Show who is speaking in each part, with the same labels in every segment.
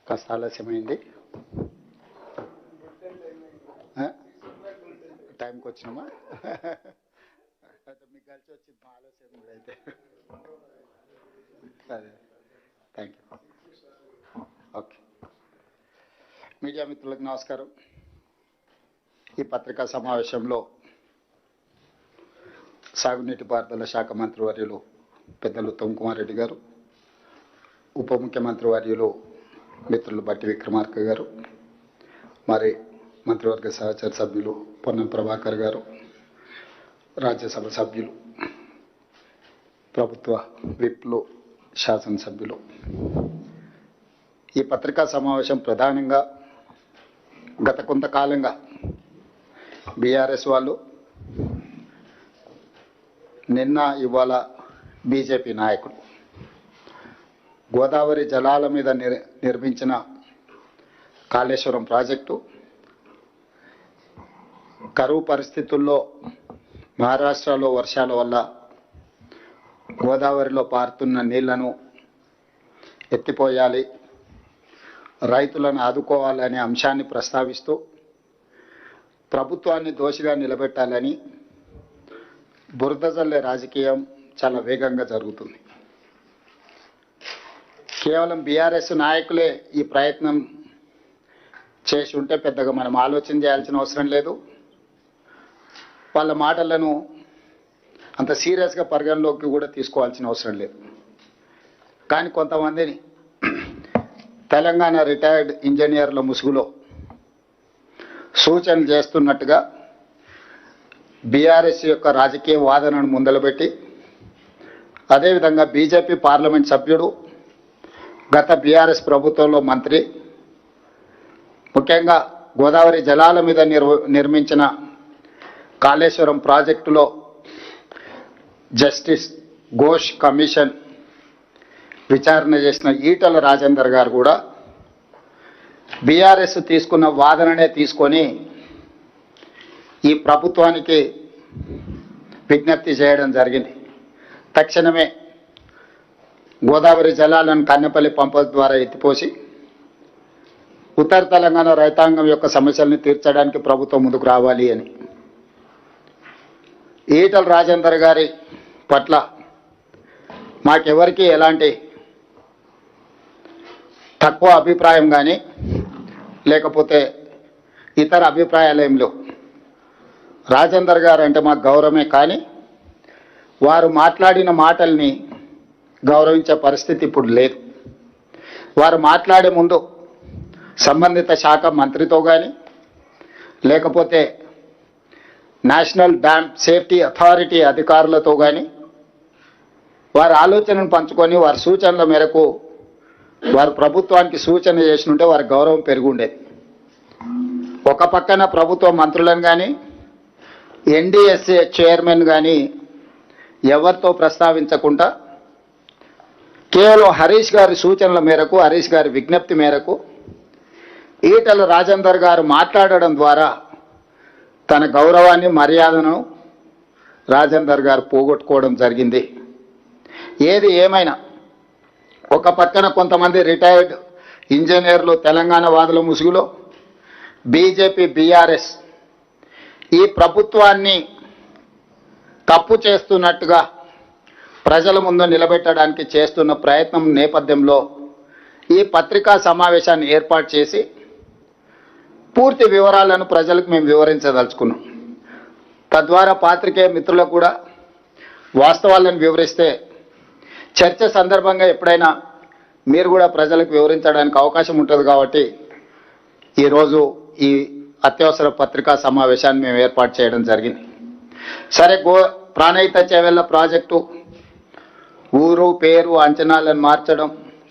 Speaker 1: కాస్త ఆలస్యమైంది. టైంకి వచ్చినామా? అయితే మీకు కలిసి వచ్చింది మా ఆలస్యం కూడా అయితే. అదే, థ్యాంక్ యూ. ఓకే, మీడియా మిత్రులకు నమస్కారం. ఈ పత్రికా సమావేశంలో సాగునీటి పారుదల శాఖ మంత్రి వర్యులు పెద్దలు ఉత్తమ్ కుమార్ రెడ్డి గారు, ఉప ముఖ్యమంత్రి వర్యులు మిత్రులు బట్టి విక్రమార్క గారు, మరి మంత్రివర్గ సహచర సభ్యులు పొన్నం ప్రభాకర్ గారు, రాజ్యసభ సభ్యులు, ప్రభుత్వ విప్లు, శాసనసభ్యులు, ఈ పత్రికా సమావేశం ప్రధానంగా గత కొంతకాలంగా బీఆర్ఎస్ వాళ్ళు, నిన్న ఇవాళ బీజేపీ నాయకులు గోదావరి జలాల మీద నిర్మించిన కాళేశ్వరం ప్రాజెక్టు కరువు పరిస్థితుల్లో మహారాష్ట్రలో వర్షాల వల్ల గోదావరిలో పారుతున్న నీళ్లను ఎత్తిపోయాలి, రైతులను ఆదుకోవాలనే అంశాన్ని ప్రస్తావిస్తూ ప్రభుత్వాన్ని దోషిగా నిలబెట్టాలని బురద జల్లే రాజకీయం చాలా వేగంగా జరుగుతుంది. కేవలం బీఆర్ఎస్ నాయకులే ఈ ప్రయత్నం చేసి ఉంటే పెద్దగా మనం ఆలోచన చేయాల్సిన అవసరం లేదు. వాళ్ళ మాటలను అంత సీరియస్గా పరిగణలోకి కూడా తీసుకోవాల్సిన అవసరం లేదు. కానీ కొంతమందిని తెలంగాణ రిటైర్డ్ ఇంజనీర్ల ముసుగులో సూచన చేస్తున్నట్టుగా బీఆర్ఎస్ యొక్క రాజకీయ వాదనను ముందలుపెట్టి, అదేవిధంగా బీజేపీ పార్లమెంట్ సభ్యుడు, గత బీఆర్ఎస్ ప్రభుత్వంలో మంత్రి, ముఖ్యంగా గోదావరి జలాల మీద నిర్మించిన కాళేశ్వరం ప్రాజెక్టులో జస్టిస్ ఘోష్ కమిషన్ విచారణ చేసిన ఈటల రాజేందర్ గారు కూడా బీఆర్ఎస్ తీసుకున్న వాదననే తీసుకొని ఈ ప్రభుత్వానికి విజ్ఞప్తి చేయడం జరిగింది. తక్షణమే గోదావరి జలాలను కన్నెపల్లి పంప ద్వారా ఎత్తిపోసి ఉత్తర తెలంగాణ రైతాంగం యొక్క సమస్యలను తీర్చడానికి ప్రభుత్వం ముందుకు రావాలి అని. ఈటల రాజేందర్ గారి పట్ల మాకెవరికి ఎలాంటి తక్కువ అభిప్రాయం కానీ లేకపోతే ఇతర అభిప్రాయాలు ఏం లేవు. రాజేందర్ గారు అంటే మాకు గౌరవమే, కానీ వారు మాట్లాడిన మాటల్ని గౌరవించే పరిస్థితి ఇప్పుడు లేదు. వారు మాట్లాడే ముందు సంబంధిత శాఖ మంత్రితో కానీ లేకపోతే నేషనల్ డ్యామ్ సేఫ్టీ అథారిటీ అధికారులతో కానీ వారి ఆలోచనను పంచుకొని వారి సూచనల మేరకు వారు ప్రభుత్వానికి సూచన చేసినుంటే వారి గౌరవం పెరిగి ఉండేది. ఒక పక్కన ప్రభుత్వ మంత్రులను కానీ ఎన్డీఎస్ఏ చైర్మన్ కానీ ఎవరితో ప్రస్తావించకుండా కేవలం హరీష్ గారి సూచనల మేరకు, హరీష్ గారి విజ్ఞప్తి మేరకు ఈటల రాజేందర్ గారు మాట్లాడడం ద్వారా తన గౌరవాన్ని, మర్యాదను రాజేందర్ గారు పోగొట్టుకోవడం జరిగింది. ఏది ఏమైనా ఒక పక్కన కొంతమంది రిటైర్డ్ ఇంజనీర్లు తెలంగాణ వాదుల ముసుగులో బీజేపీ, బీఆర్ఎస్ ఈ ప్రభుత్వాన్ని తప్పు చేస్తున్నట్టుగా ప్రజల ముందు నిలబెట్టడానికి చేస్తున్న ప్రయత్నం నేపథ్యంలో ఈ పత్రికా సమావేశాన్ని ఏర్పాటు చేసి పూర్తి వివరాలను ప్రజలకు మేము వివరించదలుచుకున్నాం. తద్వారా పాత్రికేయ మిత్రులకు కూడా వాస్తవాలను వివరిస్తే చర్చ సందర్భంగా ఎప్పుడైనా మీరు కూడా ప్రజలకు వివరించడానికి అవకాశం ఉంటుంది. కాబట్టి ఈరోజు ఈ అత్యవసర పత్రికా సమావేశాన్ని మేము ఏర్పాటు చేయడం జరిగింది. సరే, ప్రాణహిత చేవెళ్ల ప్రాజెక్టు ఊరు, పేరు, అంచనాలను మార్చడం,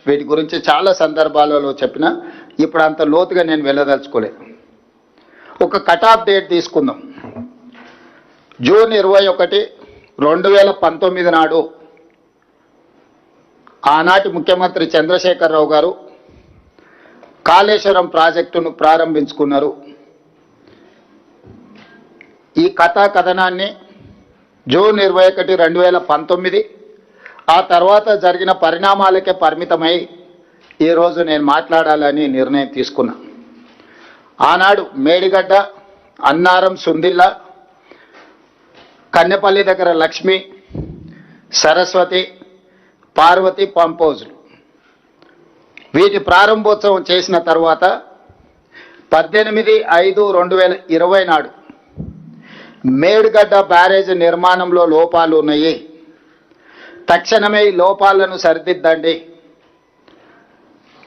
Speaker 1: వీటి గురించి చాలా సందర్భాలలో చెప్పినా ఇప్పుడు అంత లోతుగా నేను వెళ్ళదలుచుకోలేదు. ఒక కట్ ఆఫ్ డేట్ తీసుకుందాం. జూన్ 21, 2019 నాడు ఆనాటి ముఖ్యమంత్రి చంద్రశేఖరరావు గారు కాళేశ్వరం ప్రాజెక్టును ప్రారంభించుకున్నారు. ఈ కథనాన్ని జూన్ 21, 2019 ఆ తర్వాత జరిగిన పరిణామాలకే పరిమితమై ఈరోజు నేను మాట్లాడాలని నిర్ణయం తీసుకున్నా. ఆనాడు మేడిగడ్డ, అన్నారం, సుందిల్ల, కన్నెపల్లి దగ్గర లక్ష్మి, సరస్వతి, పార్వతి పంప్ హౌజులు వీటి ప్రారంభోత్సవం చేసిన తర్వాత 18/5/2020 నాడు మేడిగడ్డ బ్యారేజ్ నిర్మాణంలో లోపాలు ఉన్నాయి, తక్షణమే ఈ లోపాలను సరిదిద్దండి,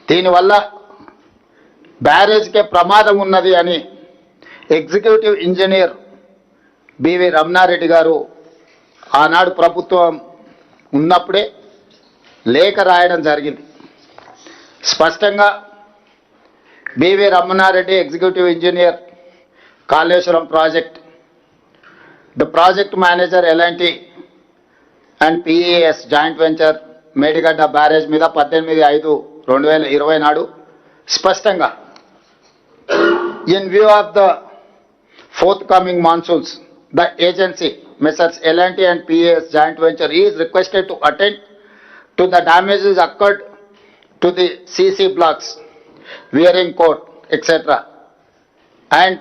Speaker 1: దీనివల్ల బ్యారేజ్కే ప్రమాదం ఉన్నది అని ఎగ్జిక్యూటివ్ ఇంజనీర్ బివి రమణారెడ్డి గారు ఆనాడు ప్రభుత్వం ఉన్నప్పుడే లేఖ రాయడం జరిగింది. స్పష్టంగా BV Ramanareddy, executive engineer, Kaleshwaram project, the project manager L and T and PES joint venture Medigadda barrage మీద 18/5/2020 నాడు స్పష్టంగా in view of the forthcoming monsoons the agency messrs L and T and PES joint venture is requested to attend to the damages occurred to the CC blocks, wearing coat, etc. and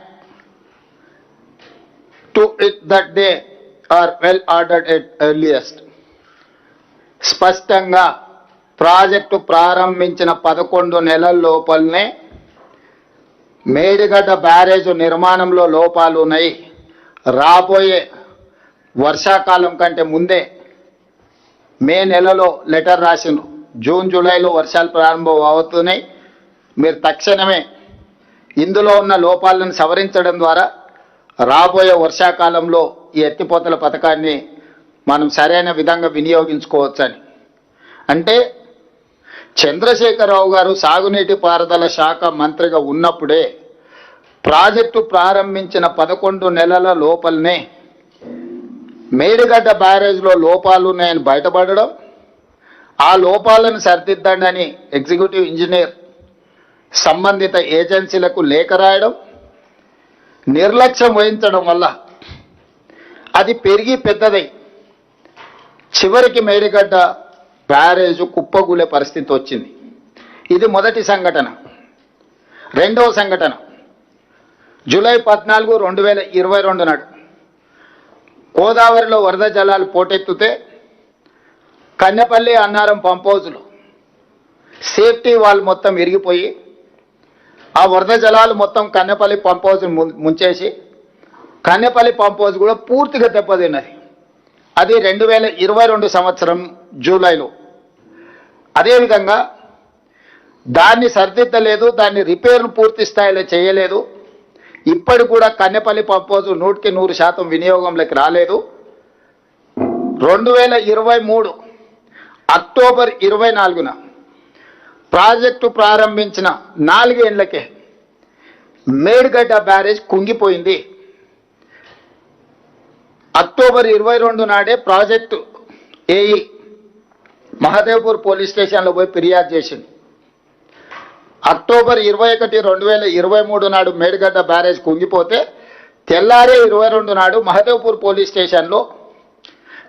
Speaker 1: to it that they are well ordered at earliest. స్పష్టంగా project ప్రారంభించిన 11 నెలల లోపలనే Medigadda barrage నిర్మాణంలో లోపాలు ఉన్నాయి, రాబోయే వర్షాకాలం కంటే ముందే మే నెలలో లెటర్ రాసిండ్రు, జూన్ జూలైలో వర్షాలు ప్రారంభం అవుతున్నాయి, మీరు తక్షణమే ఇందులో ఉన్న లోపాలను సవరించడం ద్వారా రాబోయే వర్షాకాలంలో ఈ ఎత్తిపోతల పథకాన్ని మనం సరైన విధంగా వినియోగించుకోవచ్చని. అంటే చంద్రశేఖరరావు గారు సాగునీటి పారుదల శాఖ మంత్రిగా ఉన్నప్పుడే ప్రాజెక్టు ప్రారంభించిన 11 నెలల లోపలనే మేడిగడ్డ బ్యారేజ్లో లోపాలు ఉన్నాయని బయటపడడం, ఆ లోపాలను సరిదిద్దండి అని ఎగ్జిక్యూటివ్ ఇంజనీర్ సంబంధిత ఏజెన్సీలకు లేఖ రాయడం, నిర్లక్ష్యం వహించడం వల్ల అది పెరిగి పెద్దదై చివరికి మేడిగడ్డ బ్యారేజ్ కుప్పగూలే పరిస్థితి వచ్చింది. ఇది మొదటి సంఘటన. రెండవ సంఘటన జూలై 14, 2022 నాడు గోదావరిలో వరద జలాలు పోటెత్తుతే కన్నెపల్లి, అన్నారం పంప్ హౌజులు సేఫ్టీ వాల్ మొత్తం విరిగిపోయి ఆ వరద జలాలు మొత్తం కన్నెపల్లి పంప్ హౌజ్ ముంచేసి కన్నెపల్లి పంప్ హౌజ్ కూడా పూర్తిగా దెబ్బతిన్నది. అది 2022 సంవత్సరం జూలైలో. అదేవిధంగా దాన్ని సరిదిద్దలేదు, దాన్ని రిపేర్ను పూర్తి స్థాయిలో చేయలేదు. ఇప్పటి కూడా కన్నెపల్లి పంప్ హౌజ్ 100% వినియోగంలోకి రాలేదు. 2023 అక్టోబర్ 24న ప్రాజెక్టు ప్రారంభించిన 4 ఏళ్లకే మేడిగడ్డ బ్యారేజ్ కుంగిపోయింది. అక్టోబర్ 22 నాడే ప్రాజెక్టు ఏఈ మహదేవ్పూర్ పోలీస్ స్టేషన్లో పోయి ఫిర్యాదు చేసింది. అక్టోబర్ 21, 2023 నాడు మేడిగడ్డ బ్యారేజ్ కుంగిపోతే తెల్లారే 22 నాడు మహదేవ్పూర్ పోలీస్ స్టేషన్లో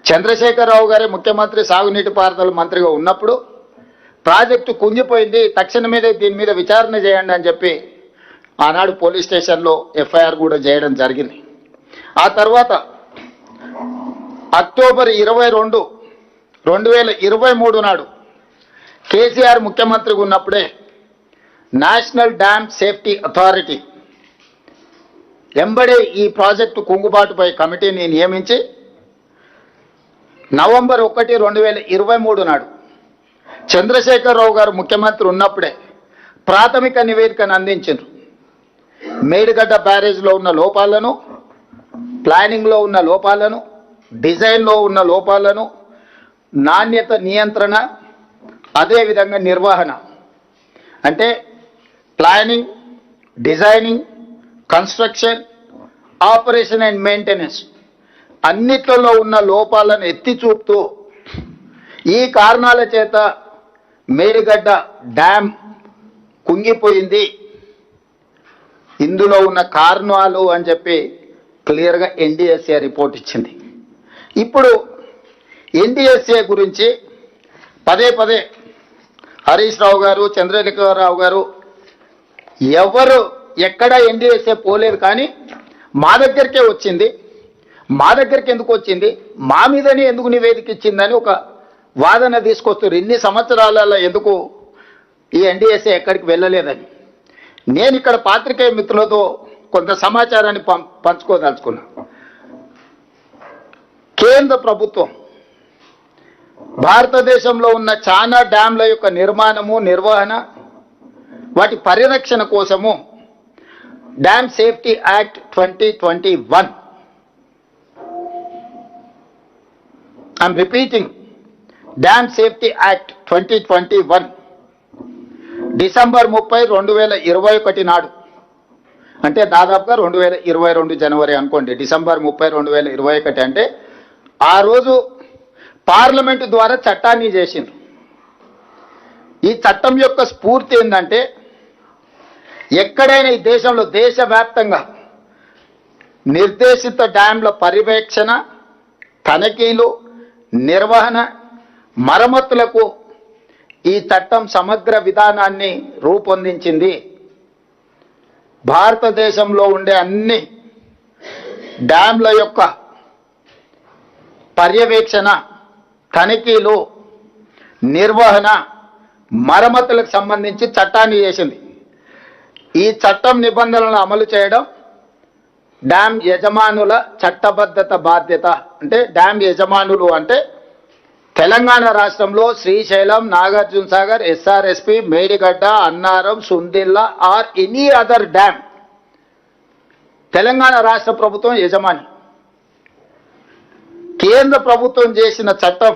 Speaker 1: చంద్రశేఖరరావు గారే ముఖ్యమంత్రి, సాగునీటి పారుదల మంత్రిగా ఉన్నప్పుడు ప్రాజెక్టు కుంగిపోయింది, తక్షణమే దీని మీద విచారణ చేయండి అని చెప్పి ఆనాడు పోలీస్ స్టేషన్లో ఎఫ్ఐఆర్ కూడా చేయడం జరిగింది. ఆ తర్వాత అక్టోబర్ 22, 2023 నాడు కేసీఆర్ ముఖ్యమంత్రిగా ఉన్నప్పుడే నేషనల్ డ్యామ్ సేఫ్టీ అథారిటీ ఎంబడే ఈ ప్రాజెక్టు కుంగుబాటుపై కమిటీని నియమించి నవంబర్ 1, 2023 నాడు చంద్రశేఖరరావు గారు ముఖ్యమంత్రి ఉన్నప్పుడే ప్రాథమిక నివేదికను అందించారు. మేడిగడ్డ బ్యారేజ్లో ఉన్న లోపాలను, ప్లానింగ్లో ఉన్న లోపాలను, డిజైన్లో ఉన్న లోపాలను, నాణ్యత నియంత్రణ, అదేవిధంగా నిర్వహణ, అంటే planning, designing, construction, operation and maintenance అన్నిట్లలో ఉన్న లోపాలను ఎత్తి చూపుతూ ఈ కారణాల చేత మేడిగడ్డ డ్యామ్ కుంగిపోయింది, ఇందులో ఉన్న కారణాలు అని చెప్పి క్లియర్గా ఎన్డీఎస్ఏ రిపోర్ట్ ఇచ్చింది. ఇప్పుడు ఎన్డీఎస్ఏ గురించి పదే హరీష్ రావు గారు, చంద్రశేఖరరావు గారు ఎవరు ఎక్కడ ఎన్డీఎస్ఏ పోలేదు, కానీ మా దగ్గరికే వచ్చింది. మా దగ్గరికి ఎందుకు వచ్చింది, మా మీదనే ఎందుకు నివేదిక ఇచ్చిందని ఒక వాదన తీసుకొస్తారు. ఇన్ని సంవత్సరాలలో ఎందుకు ఈ ఎన్డీఎస్ఏ ఎక్కడికి వెళ్ళలేదని. నేను ఇక్కడ పాత్రికేయ మిత్రులతో కొంత సమాచారాన్ని పంచుకోదలుచుకున్నా. కేంద్ర ప్రభుత్వం భారతదేశంలో ఉన్న చాలా డ్యాంల యొక్క నిర్మాణము, నిర్వహణ, వాటి పరిరక్షణ కోసము dam safety act 2021, I'm repeating, dam safety act 2021 December 30, 2021 నాడు, అంటే దాదాపుగా 2022 జనవరి అనుకోండి. డిసెంబర్ 30, 2021 అంటే ఆ రోజు పార్లమెంటు ద్వారా చట్టాన్ని చేసిండ్రు. ఈ చట్టం యొక్క స్ఫూర్తి ఏంటంటే, ఎక్కడైనా ఈ దేశంలో దేశవ్యాప్తంగా నిర్దేశిత డ్యాంల పర్యవేక్షణ, తనిఖీలు, నిర్వహణ, మరమ్మతులకు ఈ చట్టం సమగ్ర విధానాన్ని రూపొందించింది. భారతదేశంలో ఉండే అన్ని డ్యాంల యొక్క పర్యవేక్షణ, తనిఖీలు, నిర్వహణ, మరమ్మతులకు సంబంధించి చట్టాన్ని చేసింది. ఈ చట్టం నిబంధనలను అమలు చేయడం డ్యామ్ యజమానుల చట్టబద్ధత బాధ్యత. అంటే డ్యామ్ యజమానులు అంటే తెలంగాణ రాష్ట్రంలో Srisailam, Nagarjuna Sagar, SRSP, Medigadda, Annaram, Sundilla or any other dam Telangana రాష్ట్ర ప్రభుత్వం యజమాని. కేంద్ర ప్రభుత్వం చేసిన చట్టం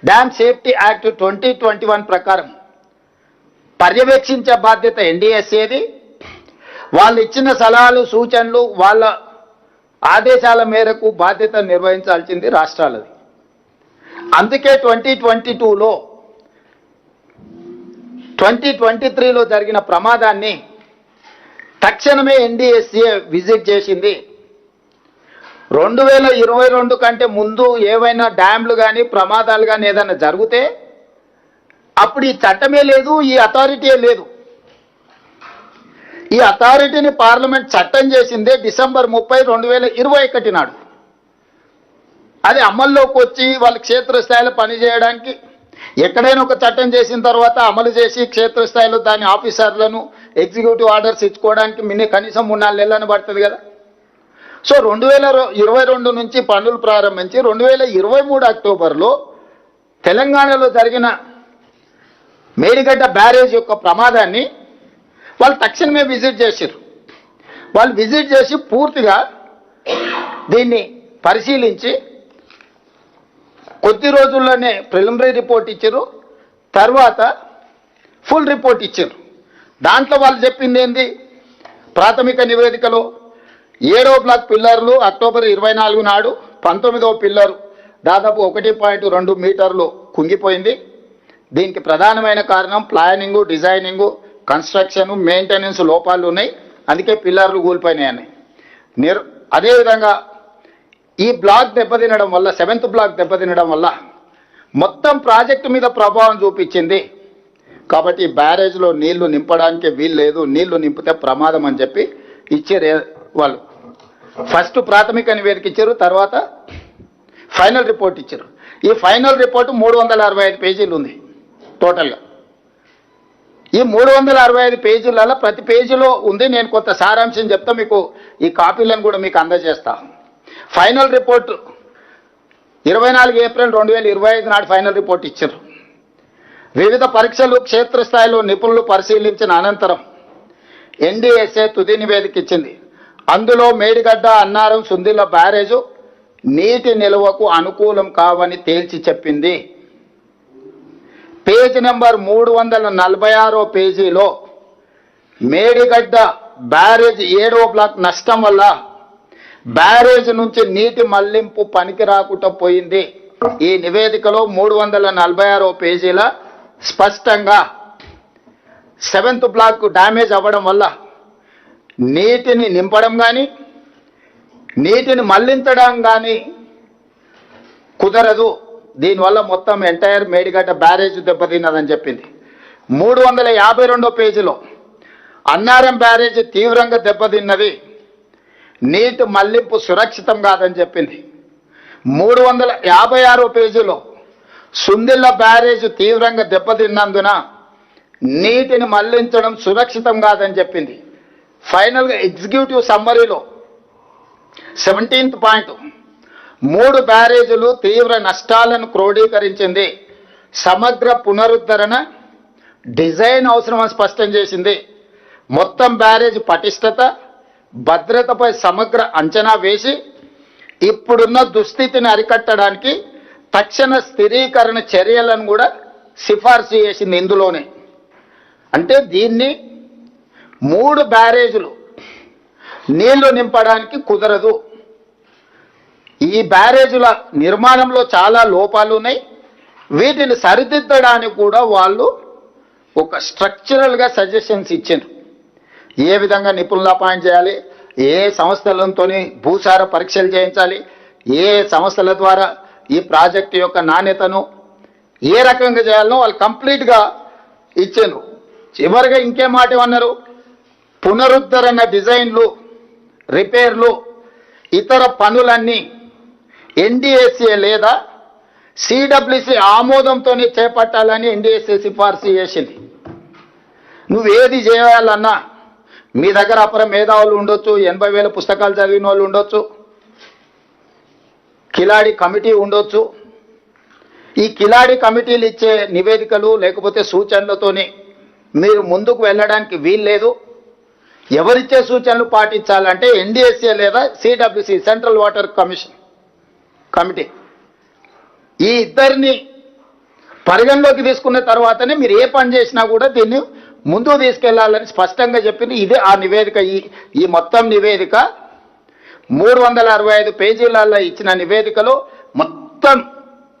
Speaker 1: డ్యామ్ సేఫ్టీ యాక్ట్ 2021 ప్రకారం పర్యవేక్షించే బాధ్యత ఎన్డీఎస్ఏది. వాళ్ళు ఇచ్చిన సలహాలు, సూచనలు, వాళ్ళ ఆదేశాల మేరకు బాధ్యత నిర్వహించాల్సింది రాష్ట్రాలది. అందుకే 2022లో 2023లో జరిగిన ప్రమాదాన్ని తక్షణమే ఎన్డీఎస్ఏ విజిట్ చేసింది. 2022 కంటే ముందు ఏవైనా డ్యామ్లు కానీ ప్రమాదాలు కానీ ఏదైనా జరిగితే అప్పుడు ఈ చట్టమే లేదు, ఈ అథారిటీయే లేదు. ఈ అథారిటీని పార్లమెంట్ చట్టం చేసిందే డిసెంబర్ 30, 2021 నాడు. అది అమల్లోకి వచ్చి వాళ్ళు క్షేత్రస్థాయిలో పనిచేయడానికి, ఎక్కడైనా ఒక చట్టం చేసిన తర్వాత అమలు చేసి క్షేత్రస్థాయిలో దాని ఆఫీసర్లను ఎగ్జిక్యూటివ్ ఆర్డర్స్ ఇచ్చుకోవడానికి కనీసం 3-4 నెలలను పడుతుంది కదా. సో 2022 నుంచి పనులు ప్రారంభించి 2023 అక్టోబర్లో తెలంగాణలో జరిగిన మేడిగడ్డ బ్యారేజ్ యొక్క ప్రమాదాన్ని వాళ్ళు తక్షణమే విజిట్ చేశారు. వాళ్ళు విజిట్ చేసి పూర్తిగా దీన్ని పరిశీలించి కొద్ది రోజుల్లోనే ప్రిలిమినరీ రిపోర్ట్ ఇచ్చారు, తర్వాత ఫుల్ రిపోర్ట్ ఇచ్చారు. దాంట్లో వాళ్ళు చెప్పింది ఏంది, ప్రాథమిక నివేదికలో 7వ బ్లాక్ పిల్లర్లు అక్టోబర్ 24 నాడు 19వ పిల్లరు దాదాపు 1.2 మీటర్లు కుంగిపోయింది. దీనికి ప్రధానమైన కారణం ప్లానింగు, డిజైనింగు, కన్స్ట్రక్షన్, మెయింటెనెన్స్ లోపాలు ఉన్నాయి, అందుకే పిల్లర్లు కూలిపోయినాయని. అదేవిధంగా ఈ బ్లాక్ దెబ్బతినడం వల్ల, 7th బ్లాక్ దెబ్బతినడం వల్ల మొత్తం ప్రాజెక్టు మీద ప్రభావం చూపించింది. కాబట్టి బ్యారేజ్లో నీళ్లు నింపడానికి వీలు లేదు, నీళ్లు నింపితే ప్రమాదం అని చెప్పి ఇచ్చారు వాళ్ళు. ఫస్ట్ ప్రాథమిక నివేదిక ఇచ్చారు, తర్వాత ఫైనల్ రిపోర్ట్ ఇచ్చారు. ఈ ఫైనల్ రిపోర్టు 365 పేజీలు ఉంది టోటల్గా. ఈ 365 పేజీలలో ప్రతి పేజీలో ఉంది. నేను కొంత సారాంశం చెప్తా, మీకు ఈ కాపీలను కూడా మీకు అందజేస్తా. ఫైనల్ రిపోర్ట్ 24 ఏప్రిల్ 2025 నాడు ఫైనల్ రిపోర్ట్ ఇచ్చారు. వివిధ పరీక్షలు క్షేత్రస్థాయిలో నిపుణులు పరిశీలించిన అనంతరం ఎన్డీఎస్ఏ తుది నివేదిక ఇచ్చింది. అందులో మేడిగడ్డ, అన్నారం, సుందిల్ల బ్యారేజు నీటి నిల్వకు అనుకూలం కావని తేల్చి చెప్పింది. పేజీ నెంబర్ 346 పేజీలో మేడిగడ్డ బ్యారేజ్ 7వ బ్లాక్ నష్టం వల్ల బ్యారేజ్ నుంచి నీటి మళ్లింపు పనికి రాకుండా పోయింది. ఈ నివేదికలో 346 పేజీల స్పష్టంగా 7th బ్లాక్ డ్యామేజ్ అవ్వడం వల్ల నీటిని నింపడం కానీ నీటిని మళ్లించడం కానీ కుదరదు. దీనివల్ల మొత్తం ఎంటైర్ మేడిగడ్డ బ్యారేజ్ దెబ్బతిన్నదని చెప్పింది. 352 పేజీలో అన్నారం బ్యారేజ్ తీవ్రంగా దెబ్బతిన్నది, నీటి మళ్లింపు సురక్షితం కాదని చెప్పింది. 356 పేజీలో సుందిళ్ళ బ్యారేజ్ తీవ్రంగా దెబ్బతిన్నందున నీటిని మళ్లించడం సురక్షితం కాదని చెప్పింది. ఫైనల్గా ఎగ్జిక్యూటివ్ సమ్మరీలో 17th పాయింట్ 3 బ్యారేజీలు తీవ్ర నష్టాలను క్రోడీకరించింది, సమగ్ర పునరుద్ధరణ డిజైన్ అవసరమని స్పష్టం చేసింది. మొత్తం బ్యారేజ్ పటిష్టత భద్రతపై సమగ్ర అంచనా వేసి ఇప్పుడున్న దుస్థితిని అరికట్టడానికి తక్షణ స్థిరీకరణ చర్యలను కూడా సిఫార్సు చేసింది ఇందులోనే. అంటే దీన్ని 3 బ్యారేజీలు నీళ్లు నింపడానికి కుదరదు. ఈ బ్యారేజీల నిర్మాణంలో చాలా లోపాలు ఉన్నాయి, వీటిని సరిదిద్దడానికి కూడా వాళ్ళు ఒక స్ట్రక్చరల్గా సజెషన్స్ ఇచ్చారు. ఏ విధంగా నిపుణులు అపాయింట్ చేయాలి, ఏ సంస్థలతో భూసార పరీక్షలు చేయించాలి, ఏ సంస్థల ద్వారా ఈ ప్రాజెక్టు యొక్క నాణ్యతను ఏ రకంగా చేయాలనో వాళ్ళు కంప్లీట్గా ఇచ్చారు. చివరిగా ఇంకే మాట ఏమన్నారు, పునరుద్ధరణ డిజైన్లు, రిపేర్లు, ఇతర పనులన్నీ ఎన్డీఎస్ఏ లేదా సిడబ్ల్యూసి ఆమోదంతోనే చేపట్టాలని ఎన్డీఎస్ఏ సిఫార్సు చేసింది. నువ్వేది చేయాలన్నా మీ దగ్గర అపర మేధావులు ఉండొచ్చు, 80,000 పుస్తకాలు చదివిన వాళ్ళు ఉండొచ్చు, కిలాడి కమిటీ ఉండొచ్చు. ఈ కిలాడి కమిటీలు ఇచ్చే నివేదికలు లేకపోతే సూచనలతోనే మీరు ముందుకు వెళ్ళడానికి వీల్లేదు. ఎవరిచ్చే సూచనలు పాటించాలంటే ఎన్డీఎస్ఏ లేదా CWC central water commission committee, ఈ ఇద్దరిని పరిగణలోకి తీసుకున్న తర్వాతనే మీరు ఏ పని చేసినా కూడా దీన్ని ముందుకు తీసుకెళ్లాలని స్పష్టంగా చెప్పింది. ఇదే ఆ నివేదిక. ఈ మొత్తం నివేదిక 365 పేజీలలో ఇచ్చిన నివేదికలో మొత్తం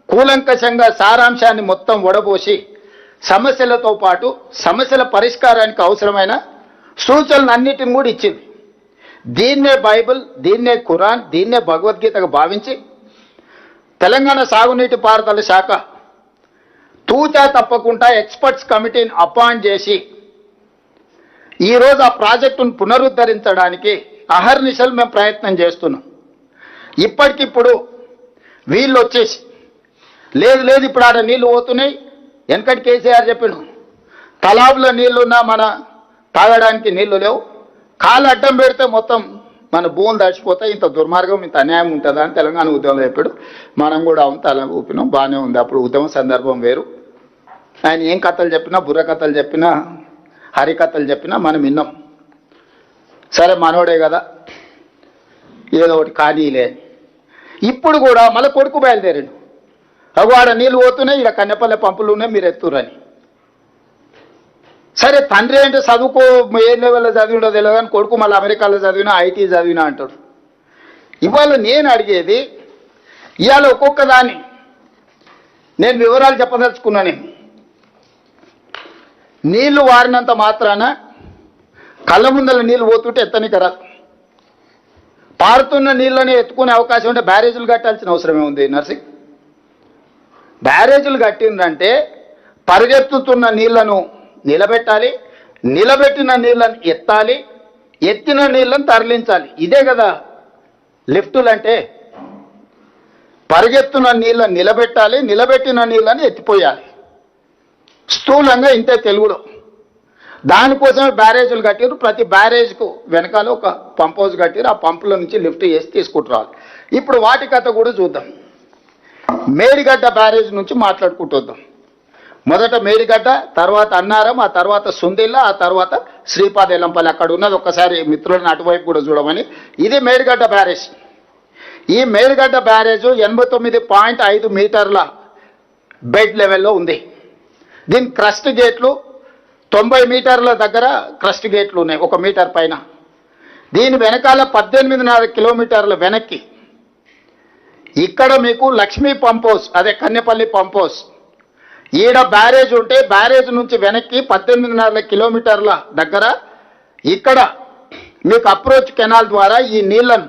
Speaker 1: కూలంకషంగా సారాంశాన్ని మొత్తం వడబోసి సమస్యలతో పాటు సమస్యల పరిష్కారానికి అవసరమైన సూచనలు అన్నిటిని కూడా ఇచ్చింది. దీన్నే బైబిల్, దీన్నే ఖురాన్, దీన్నే భగవద్గీతగా భావించి తెలంగాణ సాగునీటి పారుదల శాఖ తూచా తప్పకుండా ఎక్స్పర్ట్స్ కమిటీని అపాయింట్ చేసి ఈరోజు ఆ ప్రాజెక్టును పునరుద్ధరించడానికి అహర్నిశలు మేము ప్రయత్నం చేస్తున్నాం. ఇప్పటికిప్పుడు వీళ్ళు వచ్చేసి లేదు ఇప్పుడు ఆడ నీళ్లు పోతున్నాయి, వెనకటి కేసీఆర్ చెప్పాడు తలాబులో నీళ్లున్నా మన తాగడానికి నీళ్లు లేవు, కాలు అడ్డం పెడితే మొత్తం మన భూములు తడిచిపోతాయి, ఇంత దుర్మార్గం ఇంత అన్యాయం ఉంటుందా అని తెలంగాణ ఉద్యమంలో చెప్పాడు. మనం కూడా అవును తల ఊపినాం, బాగానే ఉంది. అప్పుడు ఉద్యమ సందర్భం వేరు. ఆయన ఏం కథలు చెప్పినా, బుర్ర కథలు చెప్పినా, హరికథలు చెప్పినా మనం విన్నాం. సరే మనోడే కదా ఏదో ఒకటి కానీలే. ఇప్పుడు కూడా మళ్ళీ కొడుకు బయలుదేరాడు, ఆడ నీళ్ళు పోతున్నాయి, ఇక్కడ కన్నెపల్లె పంపులు ఉన్నాయి, మీరు ఎత్తురని. సరే తండ్రి అంటే చదువుకో ఏ లెవెల్లో చదివినో తెలియదు కానీ కొడుకు మళ్ళీ అమెరికాలో చదివినా ఐటీ చదివినా అంటాడు. ఇవాళ నేను అడిగేది, ఇవాళ ఒక్కొక్క దాన్ని నేను వివరాలు చెప్పదలుచుకున్నాను. నీళ్లు వారినంత మాత్రాన కళ్ళ ముందల నీళ్ళు పోతుంటే ఎత్తనికి రాదు. పారుతున్న నీళ్ళని ఎత్తుకునే అవకాశం ఉంటే బ్యారేజీలు కట్టాల్సిన అవసరమే ఉంది నర్సింగ్. బ్యారేజీలు కట్టిందంటే పరిగెత్తుతున్న నీళ్లను నిలబెట్టాలి, నిలబెట్టిన నీళ్ళని ఎత్తాలి, ఎత్తిన నీళ్ళని తరలించాలి. ఇదే కదా లిఫ్టులు అంటే. పరిగెత్తున్న నీళ్ళని నిలబెట్టాలి, నిలబెట్టిన నీళ్ళని ఎత్తిపోయాలి. స్థూలంగా ఇంతే తెలుగులో. దానికోసమే బ్యారేజీలు కట్టారు. ప్రతి బ్యారేజ్కు వెనకాల ఒక పంప్ హౌస్ కట్టారు. ఆ పంపుల నుంచి లిఫ్ట్ చేసి తీసుకుంటురావాలి. ఇప్పుడు వాటి కథ కూడా చూద్దాం. మేడిగడ్డ బ్యారేజ్ నుంచి మాట్లాడుకుంటూ వద్దాం. మొదట మేడిగడ్డ, తర్వాత అన్నారం, ఆ తర్వాత సుందిల్ల, ఆ తర్వాత శ్రీపాద ఎల్లంపల్లి అక్కడ ఉన్నది. ఒక్కసారి మిత్రులను అటువైపు కూడా చూడమని. ఇది మేడిగడ్డ బ్యారేజ్. ఈ మేడిగడ్డ బ్యారేజ్ 89.5 మీటర్ల బెడ్ లెవెల్లో ఉంది. దీని క్రస్ట్ గేట్లు 90 మీటర్ల దగ్గర క్రస్ట్ గేట్లు ఉన్నాయి, 1 మీటర్ పైన. దీని వెనకాల 18.5 కిలోమీటర్ల వెనక్కి ఇక్కడ మీకు లక్ష్మీ పంప్ హౌస్, అదే కన్నెపల్లి పంప్ హౌస్. ఈడ బ్యారేజ్ ఉంటే బ్యారేజ్ నుంచి వెనక్కి 18.5 కిలోమీటర్ల దగ్గర ఇక్కడ మీకు అప్రోచ్ కెనాల్ ద్వారా ఈ నీళ్లను